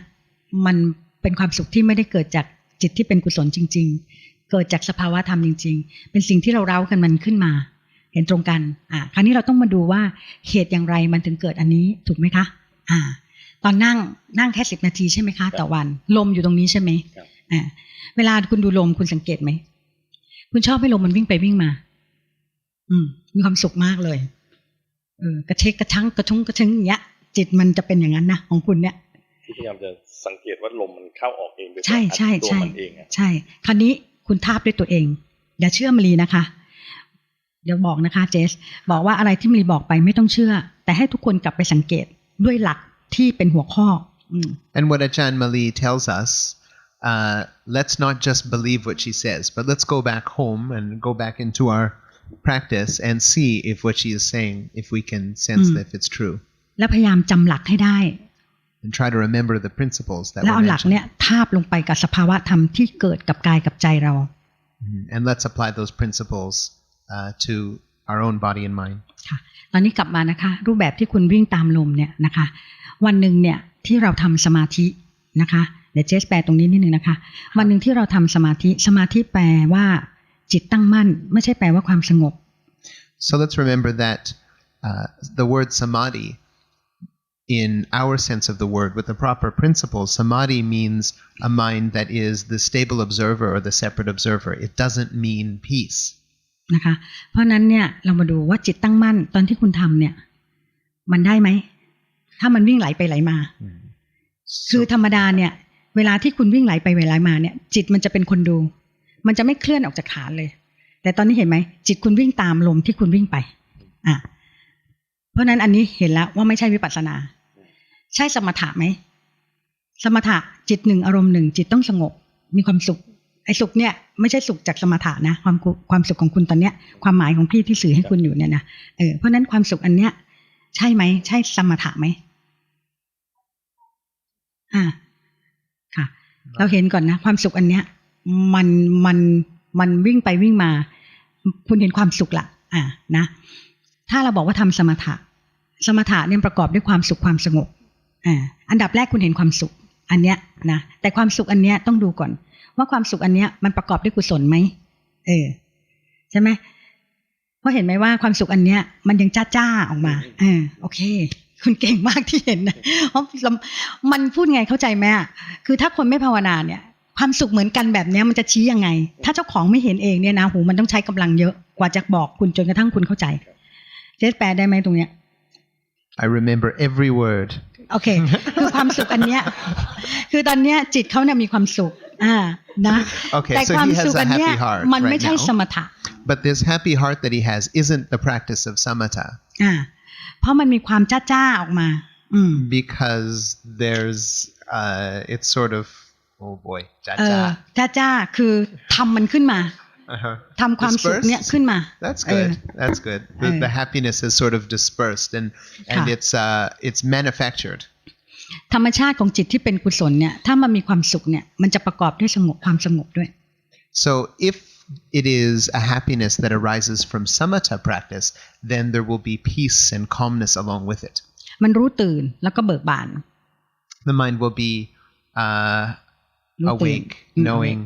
มันเป็นความสุขที่ไม่ได้เกิดจากจิตที่เป็นกุศลจริงๆเกิดจากสภาวะธรรมจริงๆเป็นสิ่งที่เราเร้ากันมันขึ้นมาเห็นตรงกันคราวนี้เราต้องมาดูว่าเหตุอย่างไรมันถึงเกิดอันนี้ถูกไหมคะตอนนั่งแค่10 นาทีใช่ไหมคะต่อวันลมอยู่ตรงนี้ใช่ไหมเวลาคุณดูลมคุณสังเกตไหมคุณชอบให้ลมมันวิ่งไปวิ่งมามีความสุขมากเลยกระเชกกระชั้งกระชุ้งกระชึ้งอย่างเงี้ยจิตมันจะเป็นอย่างนั้นนะของคุณเนี่ยพยายามจะสังเกตว่าลมมันเข้าออกเองโดยตัวมันเองใช่คราวนี้คุณทาบด้วยตัวเองอย่าเชื่อมลีนะคะเดี๋ยวบอกนะคะเจสบอกว่าอะไรที่มลีบอกไปไม่ต้องเชื่อแต่ให้ทุกคนกลับไปสังเกตด้วยหลักที่เป็นหัวข้อAnd what Ajarn Malee tells us let's not just believe what she says but let's go back home and go back into our practice and see if what she is saying if we can sense if it's true และพยายามจำหลักให้ได้ and try to remember the principles that แล้วเอาหลักเนี่ยทาบลงไปกับสภาวะธรรมที่เกิดกับกายกับใจเรา and let's apply those principles to our own body and mind. ค่ะตอนนี้กลับมานะคะรูปแบบที่คุณวิ่งตามลมเนี่ยนะคะวันหนึ่งเนี่ยที่เราทำสมาธินะคะเดี๋ยวเจสแปลตรงนี้นิดนึงนะคะวันหนึ่งที่เราทำสมาธิแปลว่าจิตตั้งมั่นไม่ใช่แปลว่าความสงบ So let's remember that the word samadhi, in our sense of the word, with the proper principles, samadhi means a mind that is the stable observer or the separate observer. It doesn't mean peace. นะคะเพราะนั้นเนี่ยเรามาดูว่าจิตตั้งมั่นตอนที่คุณทำเนี่ยมันได้ไหมถ้ามันวิ่งไหลไปไหลมาคือธรรมดาเนี่ยเวลาที่คุณวิ่งไหลไปไหลมาเนี่ยจิตมันจะเป็นคนดูมันจะไม่เคลื่อนออกจากฐานเลยแต่ตอนนี้เห็นไหมจิตคุณวิ่งตามลมที่คุณวิ่งไปเพราะนั้นอันนี้เห็นแล้วว่าไม่ใช่วิปัสสนาใช่สมถะไหมสมถะจิตหนึ่งอารมณ์หนึ่งจิตต้องสงบมีความสุขไอ้สุขเนี่ยไม่ใช่สุขจากสมถะนะความสุขของคุณตอนเนี้ยความหมายของพี่ที่สื่อให้คุณอยู่เนี่ยนะเพราะนั้นความสุขอันเนี้ยใช่ไหมใช่สมถะไหมค่ะเราเห็นก่อนนะความสุขอันเนี้ยมันวิ่งไปวิ่งมาคุณเห็นความสุขละนะถ้าเราบอกว่าทำสมถะเนี่ยประกอบด้วยความสุขความสงบอันดับแรกคุณเห็นความสุขอันเนี้ยนะแต่ความสุขอันเนี้ยต้องดูก่อนว่าความสุขอันเนี้ยมันประกอบด้วยกุศลไหมใช่ไหมเพราะเห็นไหมว่าความสุขอันเนี้ยมันยังจ้าออกมาโอเคคุณเก่งมากที่เห็นนะเพราะมันพูดไงเข้าใจไหมคือถ้าคนไม่ภาวนาเนี่ยความสุขเหมือนกันแบบนี้มันจะชี้ยังไงถ้าเจ้าของไม่เห็นเองเนี่ยนะหูมันต้องใช้กำลังเยอะกว่าจะบอกคุณจนกระทั่งคุณเข้าใจเจสแปลได้ไหมตรงเนี้ย I remember every word โอเคคือความสุขอันเนี้ยคือตอนเนี้ยจิตเขาเนี่ยมีความสุขนะ Okay, แต่ so ความ he สุข has อั a นเนี้ย happy heart มันไม่ right ใช่สม now. ถะ But this happy heart that he has isn't the practice of samatha. เพราะมันมีความจ้าออกมาBecause there's it's sort of oh boy จ้าคือทำมันขึ้นมาทำความสุขเนี่ยขึ้นมา That's good the happiness is sort of dispersed and it's manufactured ธรรมชาติของจิตที่เป็นกุศลเนี่ยถ้ามันมีความสุขเนี่ยมันจะประกอบด้วยความสงบด้วย So if it is a happiness that arises from samatha practice then there will be peace and calmness along with it มันรู้ตื่นแล้วก็เบิกบาน The mind will be awake knowing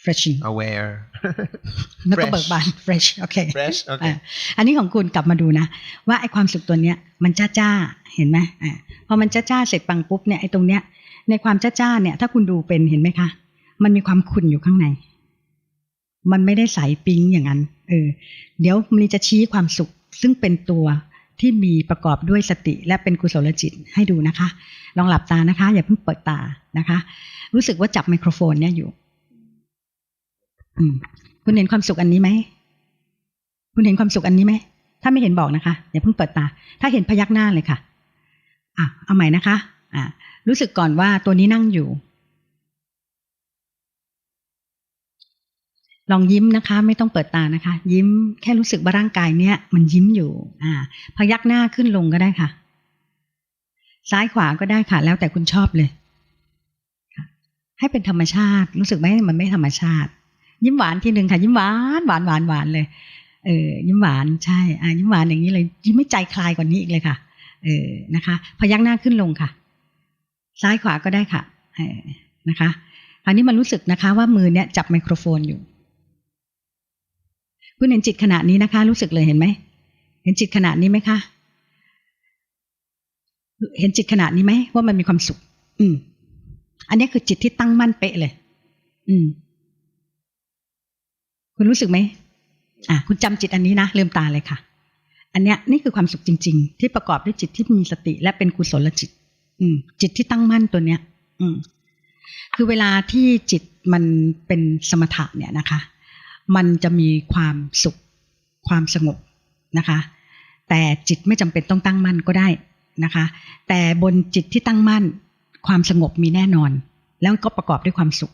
freshing aware แล้วก็เบิกบาน fresh โอเค fresh okay อันนี้ของคุณกลับมาดูนะว่าไอ้ความสุขตัวเนี้ยมันจ้าเห็นไหมพอมันจ้าเสร็จปังปุ๊บเนี่ยไอ้ตรงเนี้ยในความจ้าเนี่ยถ้าคุณดูเป็นเห็นไหมคะมันมีความขุ่นอยู่ข้างในมันไม่ได้ใสปิ๊งอย่างนั้นเดี๋ยวมันจะชี้ความสุขซึ่งเป็นตัวที่มีประกอบด้วยสติและเป็นกุศลจิตให้ดูนะคะลองหลับตานะคะอย่าเพิ่งเปิดตานะคะรู้สึกว่าจับไมโครโฟนเนี่ยอยู่คุณเห็นความสุขอันนี้ไหมคุณเห็นความสุขอันนี้ไหมถ้าไม่เห็นบอกนะคะอย่าเพิ่งเปิดตาถ้าเห็นพยักหน้าเลยค่ะเอาใหม่นะคะรู้สึกก่อนว่าตัวนี้นั่งอยู่ลองยิ้มนะคะไม่ต้องเปิดตานะคะยิ้มแค่รู้สึกว่าร่างกายเนี้ยมันยิ้มอยู่พยักหน้าขึ้นลงก็ได้ค่ะซ้ายขวาก็ได้ค่ะแล้วแต่คุณชอบเลยให้เป็นธรรมชาติรู้สึกไหมมันไม่ธรรมชาติยิ้มหวานทีหนึ่งค่ะยิ้มหวานเลยยิ้มหวานใช่ยิ้มหวานอย่างนี้เลยยิ้มไม่ใจคลายกว่านี้อีกเลยค่ะนะคะพยักหน้าขึ้นลงค่ะซ้ายขวาก็ได้ค่ะนะคะคราวนี้มันรู้สึกนะคะว่ามือเนี้ยจับไมโครโฟนอยู่คุณเห็นจิตขณะนี้นะคะรู้สึกเลยเห็นไหมเห็นจิตขณะนี้ไหมคะเห็นจิตขณะนี้ไหมว่ามันมีความสุขอันนี้คือจิตที่ตั้งมั่นเป๊ะเลยคุณรู้สึกไหมคุณจำจิตอันนี้นะลืมตาเลยค่ะอันเนี้ยนี่คือความสุขจริงๆที่ประกอบด้วยจิตที่มีสติและเป็นกุศลจิตจิตที่ตั้งมั่นตัวเนี้ยคือเวลาที่จิตมันเป็นสมถะเนี่ยนะคะมันจะมีความสุขความสงบนะคะแต่จิตไม่จำเป็นต้องตั้งมั่นก็ได้นะคะแต่บนจิตที่ตั้งมั่นความสงบมีแน่นอนแล้วก็ประกอบด้วยความสุข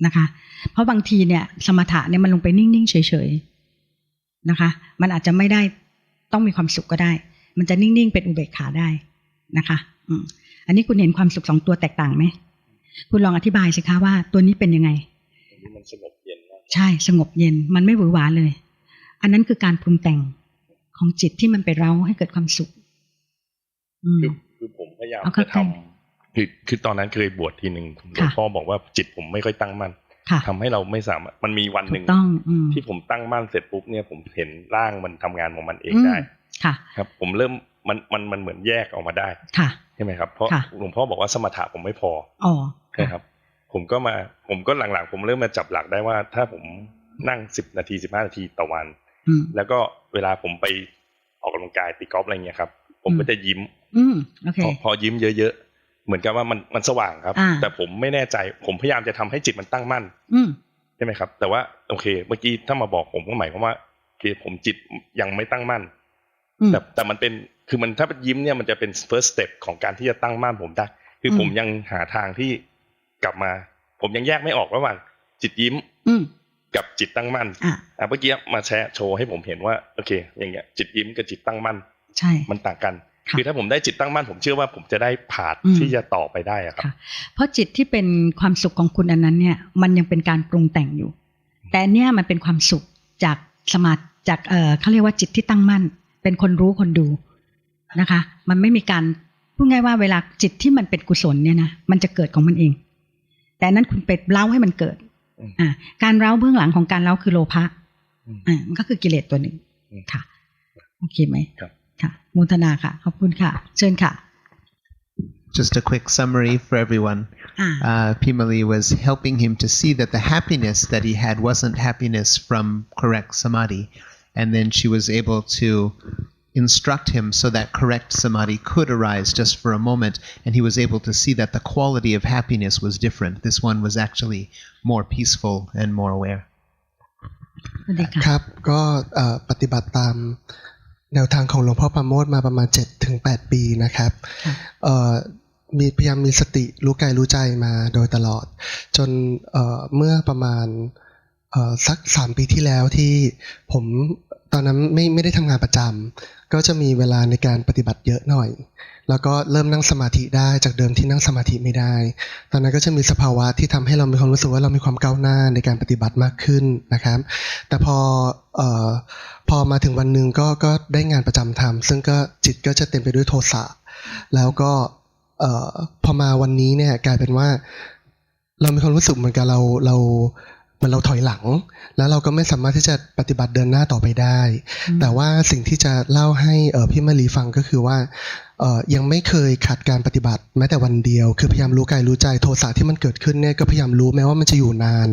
นะคะเพราะบางทีเนี่ยสมถะเนี่ยมันลงไปนิ่งๆเฉยๆนะคะมันอาจจะไม่ได้ต้องมีความสุขก็ได้มันจะนิ่งๆเป็นอุเบกขาได้นะคะอันนี้คุณเห็นความสุข2ตัวแตกต่างไหมคุณลองอธิบายสิคะว่าตัวนี้เป็นยังไงมันสงบเย็นใช่สงบเย็นมันไม่หวือหวาเลย อันนั้นคือการปรุงแต่งของจิตที่มันไปเร้าให้เกิดความสุขคือผมพยายามจะทำคือตอนนั้นเคยบวชทีหนึ่งหลวงพ่อบอกว่าจิตผมไม่ค่อยตั้งมั่นทำให้เราไม่สามารถมันมีวันหนึ่งที่ผมตั้งมั่นเสร็จปุ๊บเนี่ยผมเห็นร่างมันทำงานของมันเองได้ครับผมเริ่มมันเหมือนแยกออกมาได้ใช่ไหมครับเพราะหลวงพ่อบอกว่าสมถะผมไม่พอใช่ครับผมก็หลังๆผมเริ่มมาจับหลักได้ว่าถ้าผมนั่ง10 นาที15 นาทีต่อวันแล้วก็เวลาผมไปออกกำลังกายตีกอล์ฟอะไรเงี้ยครับผมก็จะยิ้มพอยิ้มเยอะๆเหมือนกับว่ามันสว่างครับแต่ผมไม่แน่ใจผมพยายามจะทำให้จิตมันตั้งมั่นใช่ไหมครับแต่ว่าโอเคเมื่อกี้ถ้ามาบอกผมก็หมายความว่าคือผมจิตยังไม่ตั้งมั่นแต่มันเป็นคือมันถ้าเป็นยิ้มเนี่ยมันจะเป็น first step ของการที่จะตั้งมั่นผมได้คือผมยังหาทางที่กลับมาผมยังแยกไม่ออกระหว่างจิตยิ้มกับจิตตั้งมั่นเมื่อกี้มาโชว์ให้ผมเห็นว่าโอเคอย่างเงี้ยจิตยิ้มกับจิตตั้งมั่นใช่มันต่างกันคือถ้าผมได้จิตตั้งมั่นผมเชื่อว่าผมจะได้ผ่านที่จะต่อไปได้ครับเพราะจิตที่เป็นความสุขของคุณอันนั้นเนี่ยมันยังเป็นการปรุงแต่งอยู่แต่เนี่ยมันเป็นความสุขจากสมาธิจากเขาเรียกว่าจิตที่ตั้งมั่นเป็นคนรู้คนดูนะคะมันไม่มีการพูดง่ายว่าเวลาจิตที่มันเป็นกุศลเนี่ยนะมันจะเกิดของมันเองแต่นั้นคุณไปเล่าให้มันเกิดการเล่าเบื้องหลังของการเล่าคือโลภะมันก็คือกิเลสตัวหนึ่งค่ะโอเคไหมค่ะมุทนาค่ะขอบคุณค่ะเชิญค่ะ Just a quick summary for everyone. Malee was helping him to see that the happiness that he had wasn't happiness from correct samadhi, and then she was able to instruct him so that correct samadhi could arise just for a moment, and he was able to see that the quality of happiness was different. This one was actually more peaceful and more aware. ครับก็ปฏิบัติตามแนวทางของหลวงพ่อปราโมชมาประมาณ 7-8 ปีนะครับพยายามมีสติรู้กายรู้ใจมาโดยตลอดจนเมื่อประมาณสัก3 ปีที่แล้วที่ผมตอนนั้นไม่ได้ทำงานประจำก็จะมีเวลาในการปฏิบัติเยอะหน่อยแล้วก็เริ่มนั่งสมาธิได้จากเดิมที่นั่งสมาธิไม่ได้ตอนนั้นก็จะมีสภาวะที่ทำให้เรามีความรู้สึกว่าเรามีความก้าวหน้าในการปฏิบัติมากขึ้นนะครับแต่พอมาถึงวันหนึ่งก็ได้งานประจำทำซึ่งก็จิตก็จะเต็มไปด้วยโทสะแล้วก็พอมาวันนี้เนี่ยกลายเป็นว่าเรามีความรู้สึกเหมือนกับเราถอยหลังแล้วเราก็ไม่สามารถที่จะปฏิบัติเดินหน้าต่อไปได้แต่ว่าสิ่งที่จะเล่าให้พี่มะลีฟังก็คือว่ายังไม่เคยขัดการปฏิบัติแม้แต่วันเดียวคือพยายามรู้กายรู้ใจโทสะที่มันเกิดขึ้นเนี่ยก็พยายามรู้แม้ว่ามันจะอยู่นาน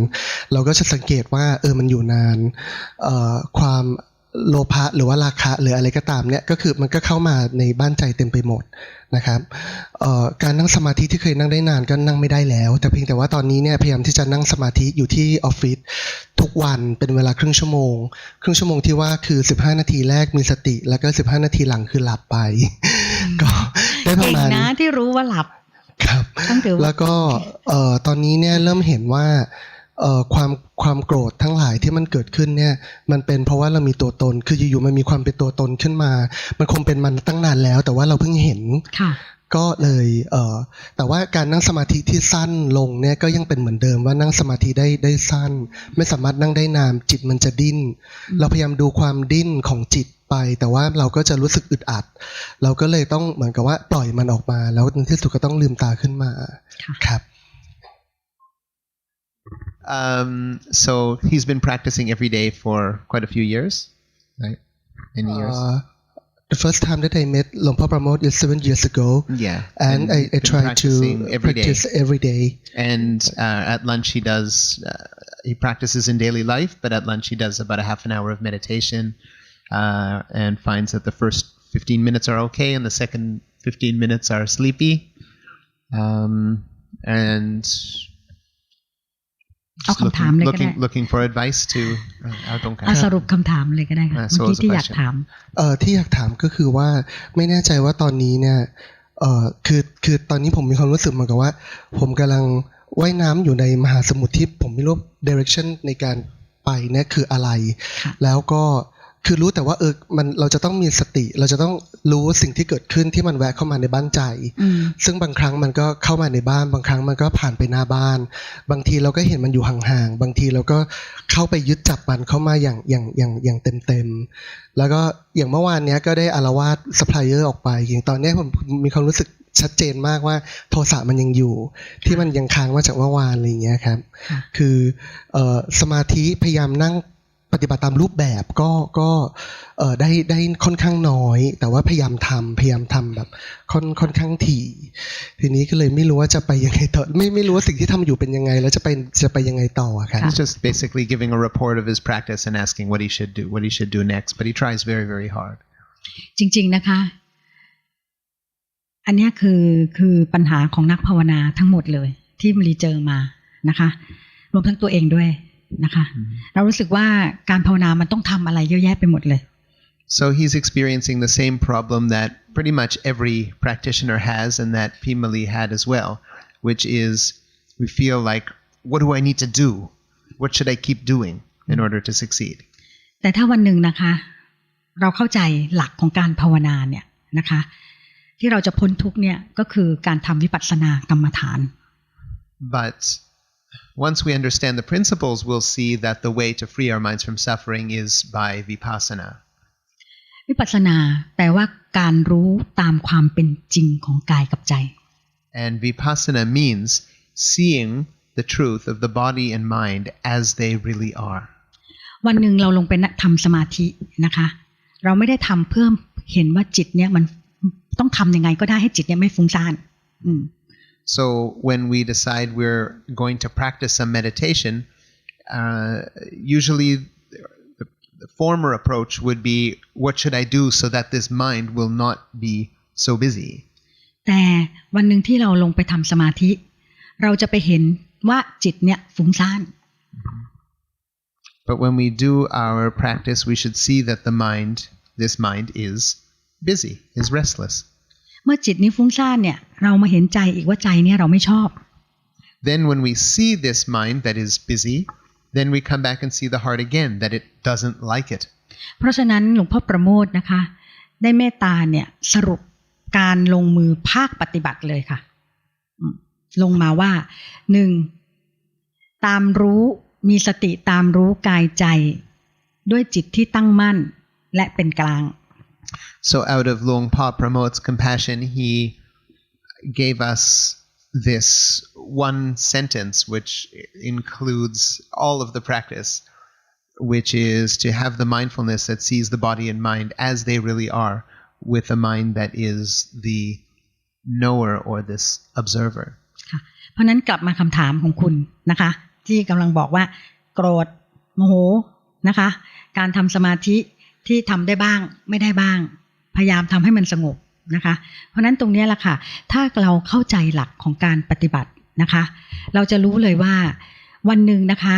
เราก็จะสังเกตว่ามันอยู่นานความโลภะหรือว่าราคะหรืออะไรก็ตามเนี่ยก็คือมันก็เข้ามาในบ้านใจเต็มไปหมดนะครับการนั่งสมาธิที่เคยนั่งได้นานก็นั่งไม่ได้แล้วแต่เพียงแต่ว่าตอนนี้เนี่ยพยายามที่จะนั่งสมาธิอยู่ที่ออฟฟิศทุกวันเป็นเวลาครึ่งชั่วโมงที่ว่าคือ15 นาทีแรกมีสติแล้วก็15 นาทีหลังคือหลับไปก็ได้ประมาณนะที่รู้ว่าหลับครับแล้วก็ตอนนี้เนี่ยเริ่มเห็นว่าความโกรธทั้งหลายที่มันเกิดขึ้นเนี่ยมันเป็นเพราะว่าเรามีตัวตนคืออยู่ๆมันมีความเป็นตัวตนขึ้นมามันคงเป็นมันตั้งนานแล้วแต่ว่าเราเพิ่งเห็นก็เลยแต่ว่าการนั่งสมาธิที่สั้นลงเนี่ยก็ยังเป็นเหมือนเดิมว่านั่งสมาธิได้สั้นไม่สามารถนั่งได้นานจิตมันจะดิ้นเราพยายามดูความดิ้นของจิตไปแต่ว่าเราก็จะรู้สึกอึดอัดเราก็เลยต้องเหมือนกับว่าปล่อยมันออกมาแล้วในที่สุดก็ต้องลืมตาขึ้นมาครับSo he's been practicing every day for quite a few years, right? Many years. The first time that I met Longpa Pramod is 7 years ago. Yeah. And I try to practice every day. And at lunch he does, he practices in daily life, but at lunch he does about a half an hour of meditation and finds that the first 15 minutes are okay and the second 15 minutes are sleepy. And looking for advice to เอาสรุปคำถามเลยก็ได้ค่ะเมื่อกี้ที่อยากถามที่อยากถามก็คือว่าไม่แน่ใจว่าตอนนี้เนี่ยคือตอนนี้ผมมีความรู้สึกเหมือนกับว่าผมกำลังว่ายน้ำอยู่ในมหาสมุทรที่ผมไม่รู้ direction ในการไปเนี่ยคืออะไรแล้วก็ คือรู้แต่ว่ามันเราจะต้องมีสติเราจะต้องรู้สิ่งที่เกิดขึ้นที่มันแวะเข้ามาในบ้านใจซึ่งบางครั้งมันก็เข้ามาในบ้านบางครั้งมันก็ผ่านไปหน้าบ้านบางทีเราก็เห็นมันอยู่ห่างๆบางทีเราก็เข้าไปยึดจับมันเข้ามาอย่างเต็มๆแล้วก็อย่างเมื่อวานเนี้ยก็ได้อาละวาดซัพพลายเออร์ออกไปอย่างตอนนี้ผมมีความรู้สึกชัดเจนมากว่าโทสะมันยังอยู่ที่มันยังค้างมาจากเมื่อวานอะไรอย่างเงี้ยครับคือสมาธิพยายามนั่งปฏิบัติตามรูปแบบก็ได้ค่อนข้างน้อยแต่ว่าพยายามทำแบบค่อนข้างถี่ทีนี้ก็เลยไม่รู้ว่าจะไปยังไงต่อไม่รู้ว่าสิ่งที่ทำอยู่เป็นยังไงแล้วจะไปยังไงต่อครับ He's just basically giving a report of his practice and asking what he should do next but he tries very very hard จริงๆนะคะอันนี้คือปัญหาของนักภาวนาทั้งหมดเลยที่มลีเจอมานะคะรวมทั้งตัวเองด้วยนะคะเรารู้สึกว่าการภาวนามันต้องทำอะไรเยอะแยะไปหมดเลย So he's experiencing the same problem that pretty much every practitioner has and that Malee had as well, which is we feel like what do I need to do? What should I keep doing in order to succeed? แต่ถ้าวันหนึ่งนะคะเราเข้าใจหลักของการภาวนาเนี่ยนะคะที่เราจะพ้นทุกข์เนี่ยก็คือการทำวิปัสสนากรรมฐาน But once we understand the principles, we'll see that the way to free our minds from suffering is by vipassana. วิปัสสนาแปลว่าการรู้ตามความเป็นจริงของกายกับใจ And vipassana means seeing the truth of the body and mind as they really are. วันหนึ่งเราลงไปทำสมาธินะคะเราไม่ได้ทำเพื่อเห็นว่าจิตเนี่ยมันต้องทำยังไงก็ได้ให้จิตเนี่ยไม่ฟุ้งซ่านSo when we decide we're going to practice some meditation, usually the former approach would be, what should I do so that this mind will not be so busy? แต่วันหนึ่งที่เราลงไปทำสมาธิเราจะไปเห็นว่าจิตเนี่ยฟุ้งซ่าน But when we do our practice, we should see that this mind is busy, is restless. เมื่อจิตนี้ฟุ้งซ่านเนี่ยเรามาเห็นใจอีกว่าใจเนี่ยเราไม่ชอบ Then when we see this mind that is busy, then we come back and see the heart again that it doesn't like it. เพราะฉะนั้นหลวงพ่อประโมทนะคะได้เมตตาเนี่ยสรุปการลงมือภาคปฏิบัติเลยค่ะลงมาว่า 1. ตามรู้มีสติตามรู้กายใจด้วยจิตที่ตั้งมั่นและเป็นกลางSo out of Luang Pa Pramod's compassion, he gave us this one sentence which includes all of the practice, which is to have the mindfulness that sees the body and mind as they really are, with a mind that is the knower or this observer. เพราะนั้นกลับมาคำถามของคุณนะคะที่กำลังบอกว่าโกรธโมโหนะคะการทำสมาธิที่ทำได้บ้างไม่ได้บ้างพยายามทำให้มันสงบนะคะเพราะนั้นตรงนี้แหละค่ะถ้าเราเข้าใจหลักของการปฏิบัตินะคะเราจะรู้เลยว่าวันหนึ่งนะคะ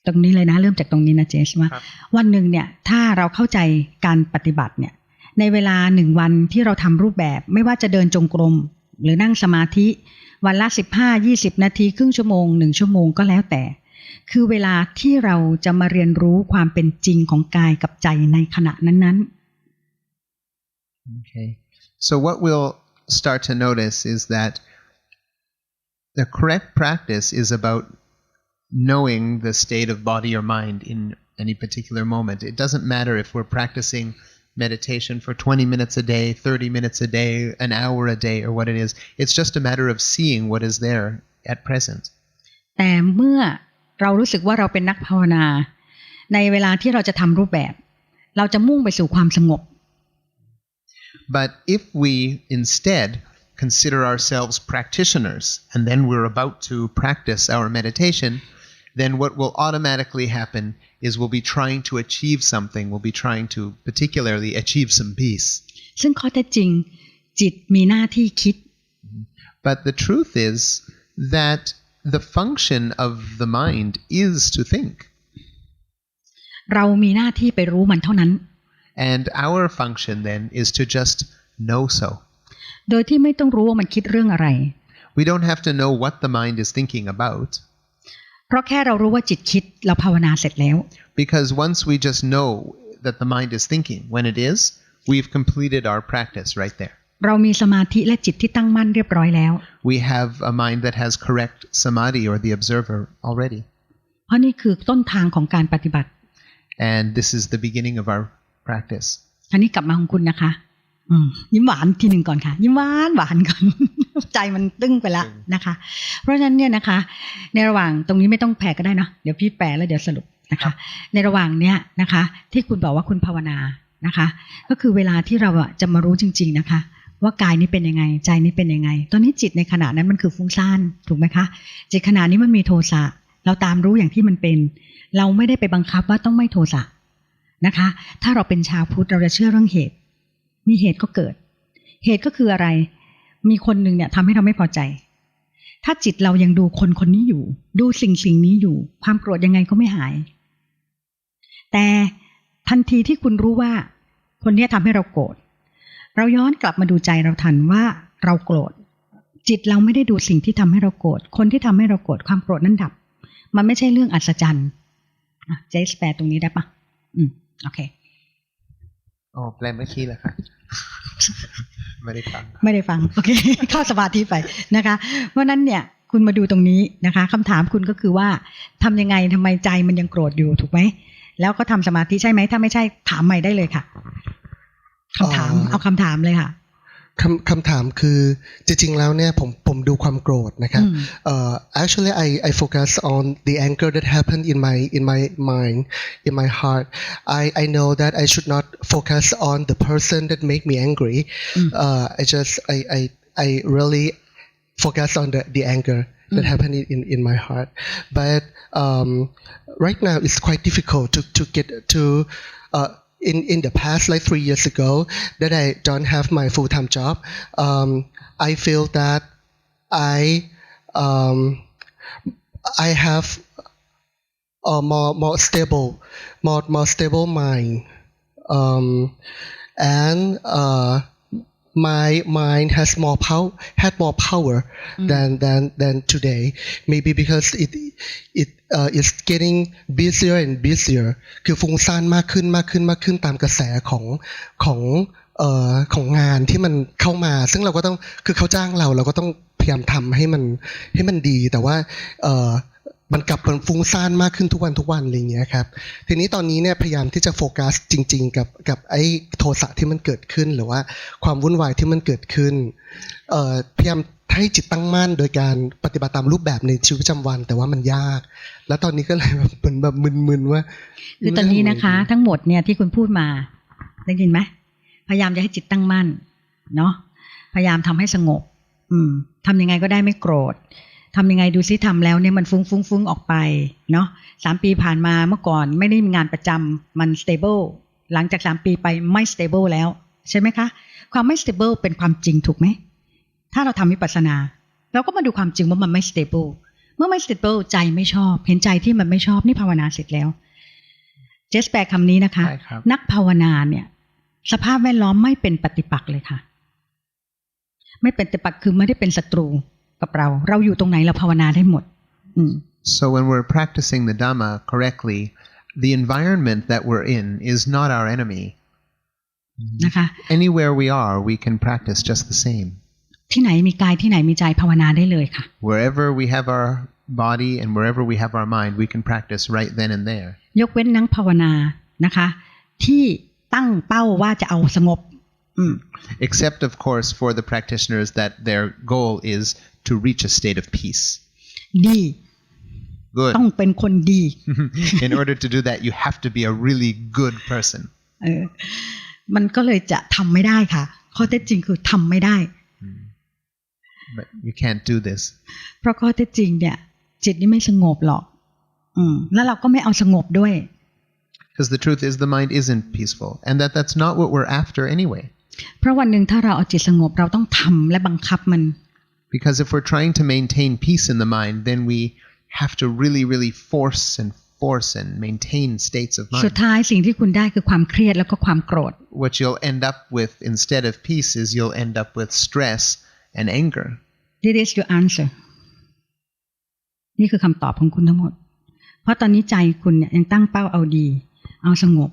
ตรงนี้เลยนะเริ่มจากตรงนี้นะเจสว่าวันหนึ่งเนี่ยถ้าเราเข้าใจการปฏิบัติเนี่ยในเวลา1วันที่เราทำรูปแบบไม่ว่าจะเดินจงกรมหรือนั่งสมาธิวันละ15-20 นาทีครึ่งชั่วโมง1ชั่วโมงก็แล้วแต่คือเวลาที่เราจะมาเรียนรู้ความเป็นจริงของกายกับใจในขณะนั้นๆ Okay. So what we'll start to notice is that the correct practice is about knowing the state of body or mind in any particular moment. It doesn't matter if we're practicing meditation for 20 minutes a day, 30 minutes a day, an hour a day, or what it is. It's just a matter of seeing what is there at present. แต่เมื่อเรารู้สึกว่าเราเป็นนักภาวนาในเวลาที่เราจะทำรูปแบบเราจะมุ่งไปสู่ความสงบ But if we instead consider ourselves practitioners and then we're about to practice our meditation, then what will automatically happen is we'll be trying to achieve something, we'll be trying to particularly achieve some peace. ซึ่งข้อเท็จจริงจิตมีหน้าที่คิด But the truth is that the function of the mind is to think. เรามีหน้าที่ไปรู้มันเท่านั้น And our function then is to just know so. โดยที่ไม่ต้องรู้ว่ามันคิดเรื่องอะไร We don't have to know what the mind is thinking about. เพราะแค่เรารู้ว่าจิตคิดเราภาวนาเสร็จแล้ว Because once we just know that the mind is thinking. When it is, we've completed our practice right there. เรามีสมาธิและจิตที่ตั้งมั่นเรียบร้อยแล้ว We have a mind that has correct samadhi or the observer already. เพราะนี่คือต้นทางของการปฏิบัติ And this is the beginning of our practice. อันนี้กลับมาของคุณนะคะยิ้มหวานทีหนึ่งก่อนค่ะยิ้มหวานหวานก่อน ใจมันตึ้งไปแล้วนะคะเพราะฉะนั้นเนี่ยนะคะในระหว่างตรงนี้ไม่ต้องแผ่ก็ได้เนาะเดี๋ยวพี่แปลแล้วเดี๋ยวสรุปนะคะในระหว่างเนี้ยนะคะที่คุณบอกว่าคุณภาวนานะคะก็คือเวลาที่เราจะมารู้จริงๆนะคะว่ากายนี้เป็นยังไงใจนี้เป็นยังไงตอนนี้จิตในขณะนั้นมันคือฟุ้งซ่านถูกไหมคะจิตขณะนี้มันมีโทสะเราตามรู้อย่างที่มันเป็นเราไม่ได้ไปบังคับว่าต้องไม่โทสะนะคะถ้าเราเป็นชาวพุทธเราจะเชื่อเรื่องเหตุมีเหตุก็เกิดเหตุก็คืออะไรมีคนหนึ่งเนี่ยทำให้เราไม่พอใจถ้าจิตเรายังดูคนคนนี้อยู่ดูสิ่งนี้อยู่ความโกรธยังไงก็ไม่หายแต่ทันทีที่คุณรู้ว่าคนนี้ทำให้เราโกรธเราย้อนกลับมาดูใจเราทันว่าเราโกรธจิตเราไม่ได้ดูสิ่งที่ทำให้เราโกรธคนที่ทำให้เราโกรธความโกรธนั้นดับมันไม่ใช่เรื่องอัศจรรย์เจ๊แปลตรงนี้ได้ปะโอเคอ๋อแปลเมื่อกี้แหละค่ะไม่ได้ฟังโอเค เข้าสมาธิไปนะคะเพราะนั้นเนี่ยคุณมาดูตรงนี้นะคะคำถามคุณก็คือว่าทำยังไงทำไมใจมันยังโกรธอยู่ถูกไหมแล้วก็ทำสมาธิใช่ไหมถ้าไม่ใช่ถามใหม่ได้เลยค่ะคำถามเอาคำถามเลยค่ะคำถามคือจริงๆแล้วเนี่ยผมดูความโกรธนะครับactually I focus on the anger that happened in my mind in my heart I know that I should not focus on the person that make me angry I really focus on the anger that happened in my heart but right now it's quite difficult to get to in the past like 3 years ago that I don't have my full-time job I feel that I have a more stable mind and my mind had more power than today maybe because it is getting busier and busier คือฟุ้งซ่านมากขึ้นตามกระแสของงานที่มันเข้ามาซึ่งเราก็ต้องคือเขาจ้างเราก็ต้องพยายามทำให้มันดีแต่ว่ามันกลับมันฟุ้งซ่านมากขึ้นทุกวันอะไรอย่างเงี้ยครับทีนี้ตอนนี้เนี่ยพยายามที่จะโฟกัสจริงๆกับไอ้โทสะที่มันเกิดขึ้นหรือว่าความวุ่นวายที่มันเกิดขึ้นพยายามให้จิตตั้งมั่นโดยการปฏิบัติตามรูปแบบในชีวิตประจำวันแต่ว่ามันยากแล้วตอนนี้ก็เลยแบบมึนๆว่าคือตอนนี้นะคะทั้งหมดเนี่ยที่คุณพูดมาได้ยินไหมพยายามจะให้จิตตั้งมั่นเนาะพยายามทำให้สงบทำยังไงก็ได้ไม่โกรธทำยังไงดูซิทำแล้วเนี่ยมันฟุ้งออกไปเนาะ3 ปีผ่านมาเมื่อก่อนไม่ได้มีงานประจำมัน stable หลังจาก3 ปีไปไม่ stable แล้วใช่ไหมคะความไม่ stable เป็นความจริงถูกไหมถ้าเราทำวิปัสสนาเราก็มาดูความจริงว่ามันไม่ stable เมื่อไม่ stable ใจไม่ชอบเห็นใจที่มันไม่ชอบนี่ภาวนาเสร็จแล้วเจสแปลคำนี้นะคะนักภาวนาเนี่ยสภาพแวดล้อมไม่เป็นปฏิปักษ์เลยค่ะไม่เป็นปฏิปักษ์คือไม่ได้เป็นศัตรูกับเราอยู่ตรงไหนเราภาวนาได้หมดSo when we're practicing the Dhamma correctly, the environment that we're in is not our enemy. นะคะ Anywhere we are, we can practice just the same. ที่ไหนมีกายที่ไหนมีใจภาวนาได้เลยค่ะ Wherever we have our body and wherever we have our mind, we can practice right then and there. ยกเว้นนักภาวนานะคะที่ตั้งเป้าว่าจะเอาสงบExcept of course for the practitioners that their goal is to reach a state of peace. ดี Good. ต้องเป็นคนดี In order to do that, you have to be a really good person. มันก็เลยจะทำไม่ได้ค่ะข้อเท็จจริงคือทำไม่ได้ But you can't do this. เพราะข้อเท็จจริงเนี่ยจิตนี่ไม่สงบหรอกแล้วเราก็ไม่เอาสงบด้วย Because the truth is the mind isn't peaceful, and that's not what we're after anyway. เพราะวันหนึ่งถ้าเราเอาจิตสงบเราต้องทำและบังคับมัน Because if we're trying to maintain peace in the mind, then we have to really force and maintain states of mind. สุดท้ายสิ่งที่คุณได้คือความเครียดแล้วก็ความโกรธ What you'll end up with instead of peace is you'll end up with stress and anger. This is your answer. นี่คือคำตอบของคุณทั้งหมดเพราะตอนนี้ใจคุณเนี่ยยังตั้งเป้าเอาดีเอาสงบ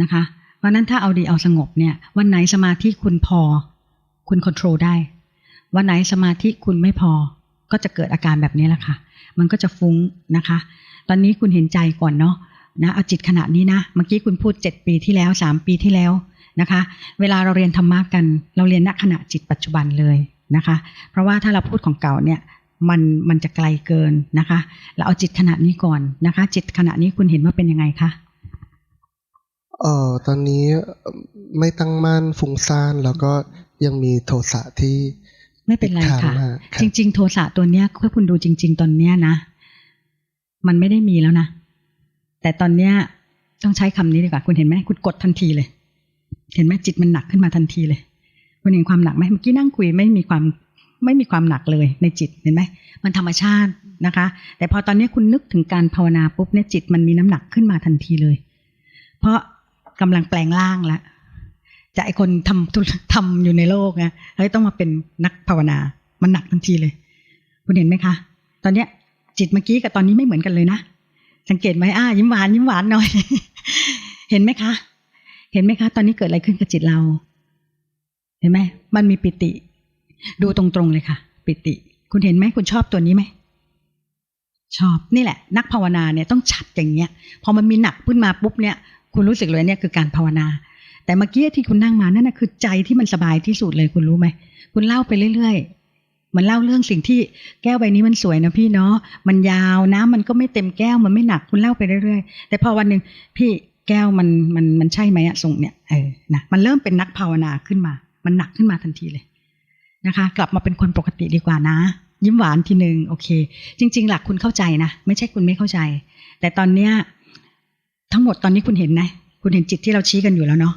นะคะเพราะนั้นถ้าเอาดีเอาสงบเนี่ยวันไหนสมาธิคุณพอคุณควบคุมได้วันไหนสมาธิคุณไม่พอก็จะเกิดอาการแบบนี้แหละค่ะมันก็จะฟุ้งนะคะตอนนี้คุณเห็นใจก่อนเนาะนะเอาจิตขณะนี้นะเมื่อกี้คุณพูด7ปีที่แล้ว3ปีที่แล้วนะคะเวลาเราเรียนธรรมะกันเราเรียนณขณะจิตปัจจุบันเลยนะคะเพราะว่าถ้าเราพูดของเก่าเนี่ยมันจะไกลเกินนะคะเราเอาจิตขณะนี้ก่อนนะคะจิตขณะนี้คุณเห็นว่าเป็นยังไงคะตอนนี้ไม่ตั้งมั่นฟุ้งซ่านแล้วก็ยังมีโทสะที่ไม่เป็นไรค่ะจริงๆโทสะตัวเนี้ยถ้าคุณดูจริงๆตอนเนี้ยนะมันไม่ได้มีแล้วนะแต่ตอนเนี้ยต้องใช้คำนี้ดีกว่าคุณเห็นไหมคุณกดทันทีเลยเห็นไหมจิตมันหนักขึ้นมาทันทีเลยคุณเห็นความหนักไหมเมื่อกี้นั่งคุยไม่มีความหนักเลยในจิตเห็นไหมมันธรรมชาตินะคะแต่พอตอนนี้คุณนึกถึงการภาวนาปุ๊บเนี่ยจิตมันมีน้ำหนักขึ้นมาทันทีเลยเพราะกำลังแปลงร่างแล้วจะไอคนทำอยู่ในโลกนะเฮ้ยต้องมาเป็นนักภาวนามันหนักทันทีเลยคุณเห็นไหมคะตอนเนี้ยจิตเมื่อกี้กับตอนนี้ไม่เหมือนกันเลยนะสังเกตไหมยิ้มหวานหน่อย เห็นไหมคะตอนนี้เกิดอะไรขึ้นกับจิตเราเห็นไหมมันมีปิติดูตรงๆเลยค่ะปิติคุณเห็นไหมคุณชอบตัวนี้ไหมชอบนี่แหละนักภาวนาเนี่ยต้องชัดอย่างเงี้ยพอมันมีหนักขึ้นมาปุ๊บเนี่ยคุณรู้สึกเลยเนี่ยคือการภาวนาแต่เมื่อกี้ที่คุณนั่งมานั่นน่ะคือใจที่มันสบายที่สุดเลยคุณรู้ไหมคุณเล่าไปเรื่อยๆมันเล่าเรื่องสิ่งที่แก้วใบนี้มันสวยนะพี่เนาะมันยาวน้ำมันก็ไม่เต็มแก้วมันไม่หนักคุณเล่าไปเรื่อยๆแต่พอวันนึงพี่แก้วมันใช่ไหมอะส่งเนี่ยนะมันเริ่มเป็นนักภาวนาขึ้นมามันหนักขึ้นมาทันทีเลยนะคะกลับมาเป็นคนปกติดีกว่านะยิ้มหวานทีนึงโอเคจริงๆหลักคุณเข้าใจนะไม่ใช่คุณไม่เข้าใจแต่ตอนเนี้ยทั้งหมดตอนนี้คุณเห็นนะคุณเห็นจิตที่เราชี้กันอยู่แล้วเนาะ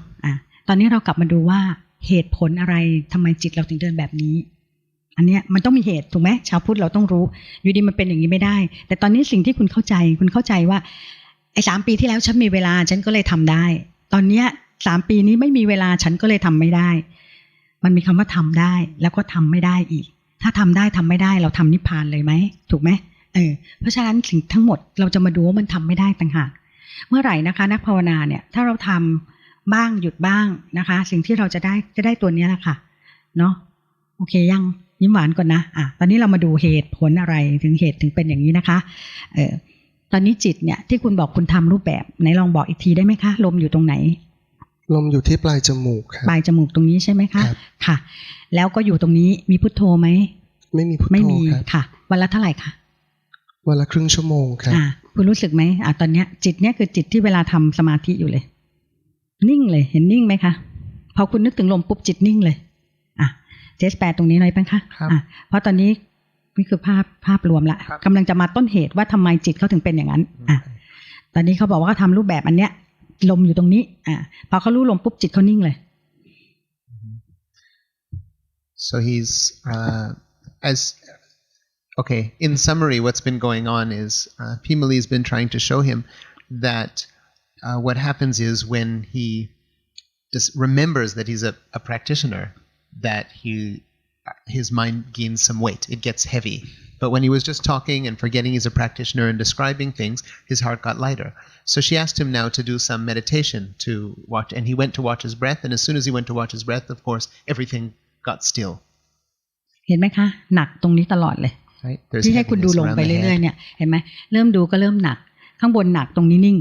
ตอนนี้เรากลับมาดูว่าเหตุผลอะไรทำไมจิตเราถึงเดินแบบนี้อันเนี้ยมันต้องมีเหตุถูกไหมชาวพุทธเราต้องรู้อยู่ดีมันเป็นอย่างนี้ไม่ได้แต่ตอนนี้สิ่งที่คุณเข้าใจว่าไอ้3 ปีที่แล้วฉันมีเวลาฉันก็เลยทำได้ตอนเนี้ย3 ปีนี้ไม่มีเวลาฉันก็เลยทำไม่ได้มันมีคำว่าทำได้แล้วก็ทำไม่ได้อีกถ้าทำได้ทำไม่ได้เราทำนิพพานเลยไหมถูกไหมเพราะฉะนั้นสิ่งทั้งหมดเราจะมาดูว่ามันทำไม่ได้ต่างหากเมื่อไหร่นะคะนักภาวนาเนี่ยถ้าเราทำบ้างหยุดบ้างนะคะสิ่งที่เราจะได้ตัวนี้แหละค่ะเนาะโอเคยังยิ้มหวานก่อนนะตอนนี้เรามาดูเหตุผลอะไรถึงเหตุถึงเป็นอย่างนี้นะคะตอนนี้จิตเนี่ยที่คุณบอกคุณทำรูปแบบไหนลองบอกอีกทีได้ไหมคะลมอยู่ตรงไหนลมอยู่ที่ปลายจมูกครับปลายจมูกตรงนี้ใช่ไหมคะค่ะแล้วก็อยู่ตรงนี้มีพุทโธไหมไม่มีพุทโธไม่มีค่ะวันละเท่าไหร่คะวันละครึ่งชั่วโมงครับคุณรู้สึกไหมตอนเนี้ยจิตเนี้ยคือจิตที่เวลาทำสมาธิอยู่เลยนิ่งเลยเห็นนิ่งไหมคะพอคุณนึกถึงลมปุ๊บจิตนิ่งเลยเจสแปดตรงนี้หน่อยป่ะคะเพราะตอนนี้นี่คือภาพรวมละกำลังจะมาต้นเหตุว่าทำไมจิตเขาถึงเป็นอย่างนั้นตอนนี้เขาบอกว่าเขาทำรูปแบบอันเนี้ยลมอยู่ตรงนี้พอเขารู้ลมปุ๊บจิตเขานิ่งเลย So he's in summary what's been going on is Malee's been trying to show him that what happens is when he just remembers that he's a practitioner that his mind gains some weight, it gets heavy. But when he was just talking and forgetting he's a practitioner and describing things, his heart got lighter. So she asked him now to do some meditation to watch, and he went to watch his breath, and as soon as he went to watch his breath, of course, everything got still. เห็นไหมคะหนักตรงนี้ตลอดเลยที่ให้คุณดูลงไปเรื่อยๆเนี่ยเห็นไหมเริ่มดูก็เริ่มหนักข้างบนหนักตรงนี้นิ่ง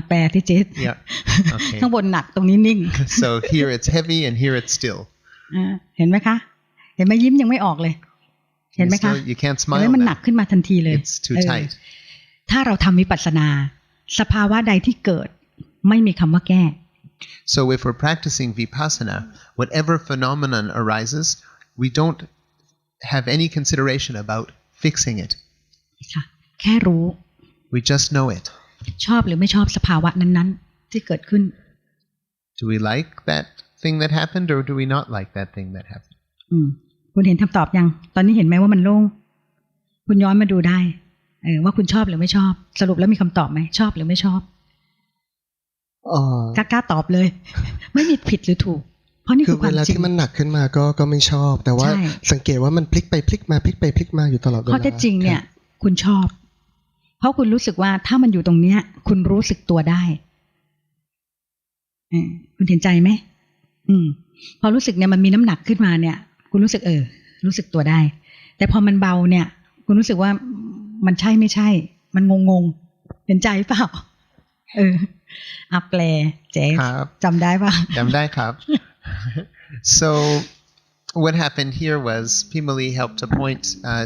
แปลที่เจสข้างบนหนักตรงนี้นิ่ง So here it's heavy and here it's still. เห็นไหมคะเห็นไหมยิ้มยังไม่ออกเลยเห็นไหมคะ You can't smile. มันหนักขึ้นมาทันทีเลย It's too tight. ถ้าเราทำวิปัสสนาสภาวะใดที่เกิดไม่มีคำว่าแก้ So if we're practicing vipassana, whatever phenomenon arises, we don't have any consideration about fixing it. ค่ะแค่รู้ We just know it. ชอบหรือไม่ชอบสภาวะนั้นๆที่เกิดขึ้น Do we like that thing that happened or do we not like that thing that happened? คุณเห็นคำตอบยังตอนนี้เห็นไหมว่ามันโล่งคุณย้อนมาดูได้ว่าคุณชอบหรือไม่ชอบสรุปแล้วมีคำตอบไหมชอบหรือไม่ชอบกล้าตอบเลยไม่มีผิดหรือถูกเพราะนี่คือความจริงเวลาที่มันหนักขึ้นมาก็ไม่ชอบแต่ว่าสังเกตว่ามันพลิกไปพลิกมาพลิกไปพลิกมาอยู่ตลอดเวลาข้อเท็จจริงเนี่ยคุณชอบเพราะคุณรู้สึกว่าถ้ามันอยู่ตรงเนี้ยคุณรู้สึกตัวได้ คุณเห็นใจไหมพอรู้สึกเนี่ยมันมีน้ำหนักขึ้นมาเนี่ยคุณรู้สึกรู้สึกตัวได้แต่พอมันเบาเนี่ยคุณรู้สึกว่ามันใช่ไม่ใช่มันงงเห็นใจเปล่าแปลเจ๊จำได้ป่ะจำได้ครับ so what happened here was Malee helped to point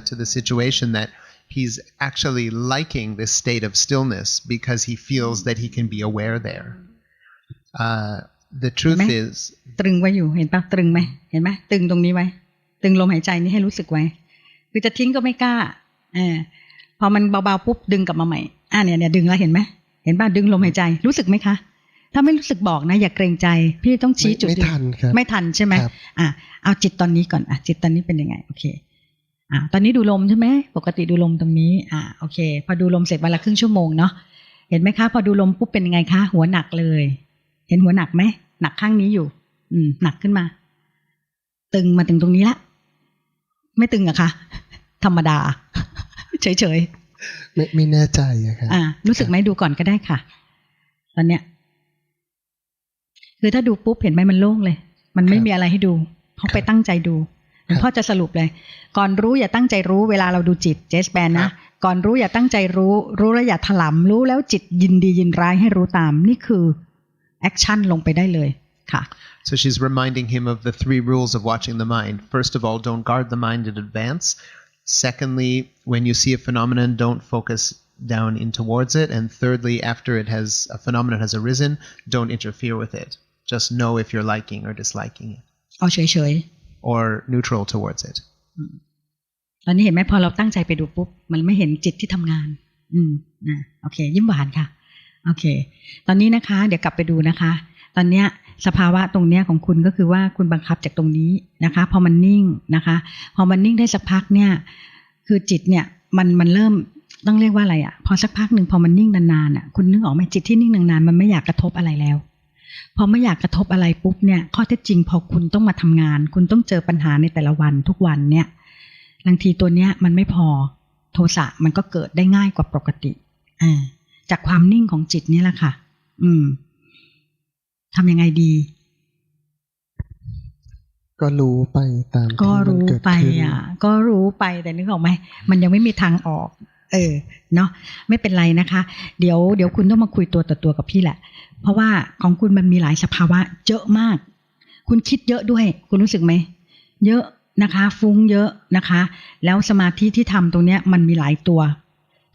to the situation that he's actually liking this state of stillness because he feels that he can be aware there the truth is ตรึงไว้อยู่เห็นป่ะตรึงไหมเห็นไหมตึงตรงนี้ไว้ตึงลมหายใจนี่ให้รู้สึกไว้คือจะทิ้งก็ไม่กล้าพอมันเบาๆปุ๊บดึงกลับมาใหม่เนี่ยดึงแล้วเห็นไหมเห็นป่ะดึงลมหายใจรู้สึกไหมคะถ้าไม่รู้สึกบอกนะอย่าเกรงใจพี่ต้องชี้จุดไม่ทันครับไม่ทันใช่ไหมเอาจิตตอนนี้ก่อนจิตตอนนี้เป็นยังไงโอเคตอนนี้ดูลมใช่ไหมปกติดูลมตรงนี้โอเคพอดูลมเสร็จวันละครึ่งชั่วโมงเนาะเห็นไหมคะพอดูลมปุ๊บเป็นยังไงคะหัวหนักเลยเห็นหัวหนักไหมหนักข้างนี้อยู่หนักขึ้นมาตึงมาถึงตรงนี้ละไม่ตึงอะคะธรรมดาเฉยๆไม่แน่ใจอะครับรู้สึกไหมดูก่อนก็ได้ค่ะตอนเนี้ยคือถ้าดูปุ๊บเห็นไหมมันโล่งเลยมันไม่มีอะไรให้ดูเพราะไปตั้งใจดูพ่อจะสรุปเลยก่อนรู้อย่าตั้งใจรู้เวลาเราดูจิตเจสแปนนะก่อนรู้อย่าตั้งใจรู้แล้วอย่าถลำรู้แล้วจิตยินดียินร้ายให้รู้ตามนี่คือแอคชั่นลงไปได้เลยค่ะ So she's reminding him of the 3 rules of watching the mind. First of all, don't guard the mind in advance. Secondly, when you see a phenomenon, don't focus down in towards it. And thirdly, after a phenomenon has arisen, don't interfere with it. Just know if you're liking or disliking it. เอาเฉยๆ or neutral towards it. ตอนนี้เห็นไหมพอเราตั้งใจไปดูปุ๊บมันไม่เห็นจิตที่ทำงานโอเคยิ้มหวานค่ะโอเคตอนนี้นะคะเดี๋ยวกลับไปดูนะคะตอนเนี้ยสภาวะตรงเนี้ยของคุณก็คือว่าคุณบังคับจากตรงนี้นะคะพอมันนิ่งนะคะพอมันนิ่งได้สักพักเนี่ยคือจิตเนี่ยมันเริ่มต้องเรียกว่าอะไรพอสักพักหนึ่งพอมันนิ่งนานๆคุณนึกออกไหมจิตที่นิ่งนานๆมันไม่อยากกระทบอะไรแล้วพอไม่อยากกระทบอะไรปุ๊บเนี่ยข้อเท็จจริงพอคุณต้องมาทำงานคุณต้องเจอปัญหาในแต่ละวันทุกวันเนี่ยบางทีตัวเนี้ยมันไม่พอโทสะมันก็เกิดได้ง่ายกว่าปกติจากความนิ่งของจิตนี่แหละค่ะทำยังไงดีก็รู้ไปตามก็รู้ไปก็รู้ไปแต่นึกออกไหมมันยังไม่มีทางออกเนาะไม่เป็นไรนะคะเดี๋ยวคุณต้องมาคุยตัวต่อตัวกับพี่แหละเพราะว่าของคุณมันมีหลายสภาวะเยอะมากคุณคิดเยอะด้วยคุณรู้สึกไหมเยอะนะคะฟุ้งเยอะนะคะแล้วสมาธิที่ทำตรงเนี้ยมันมีหลายตัว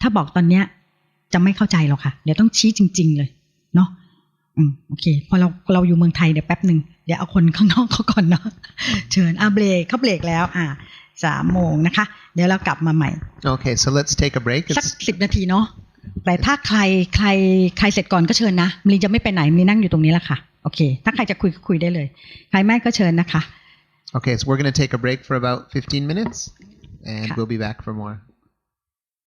ถ้าบอกตอนเนี้ยจะไม่เข้าใจหรอกค่ะเดี๋ยวต้องชี้จริงๆเลยเนาะโอเคพอเราอยู่เมืองไทยเดี๋ยวแป๊บนึงเดี๋ยวเอาคนข้างนอกเขาก่อนเนาะเชิญเบรกเขาเบรกแล้ว3 โมงนะคะเดี๋ยวเรากลับมาใหม่ Okay so let's take a break สัก10 นาทีเนาะแต่ถ้าใครเสร็จก่อนก็เชิญนะมลีจะไม่ไปไหนมลีนั่งอยู่ตรงนี้แหละค่ะโอเคถ้าใครจะคุยได้เลยใครไม่ก็เชิญนะคะ Okay so we're going to take a break for about 15 minutes and we'll be back for more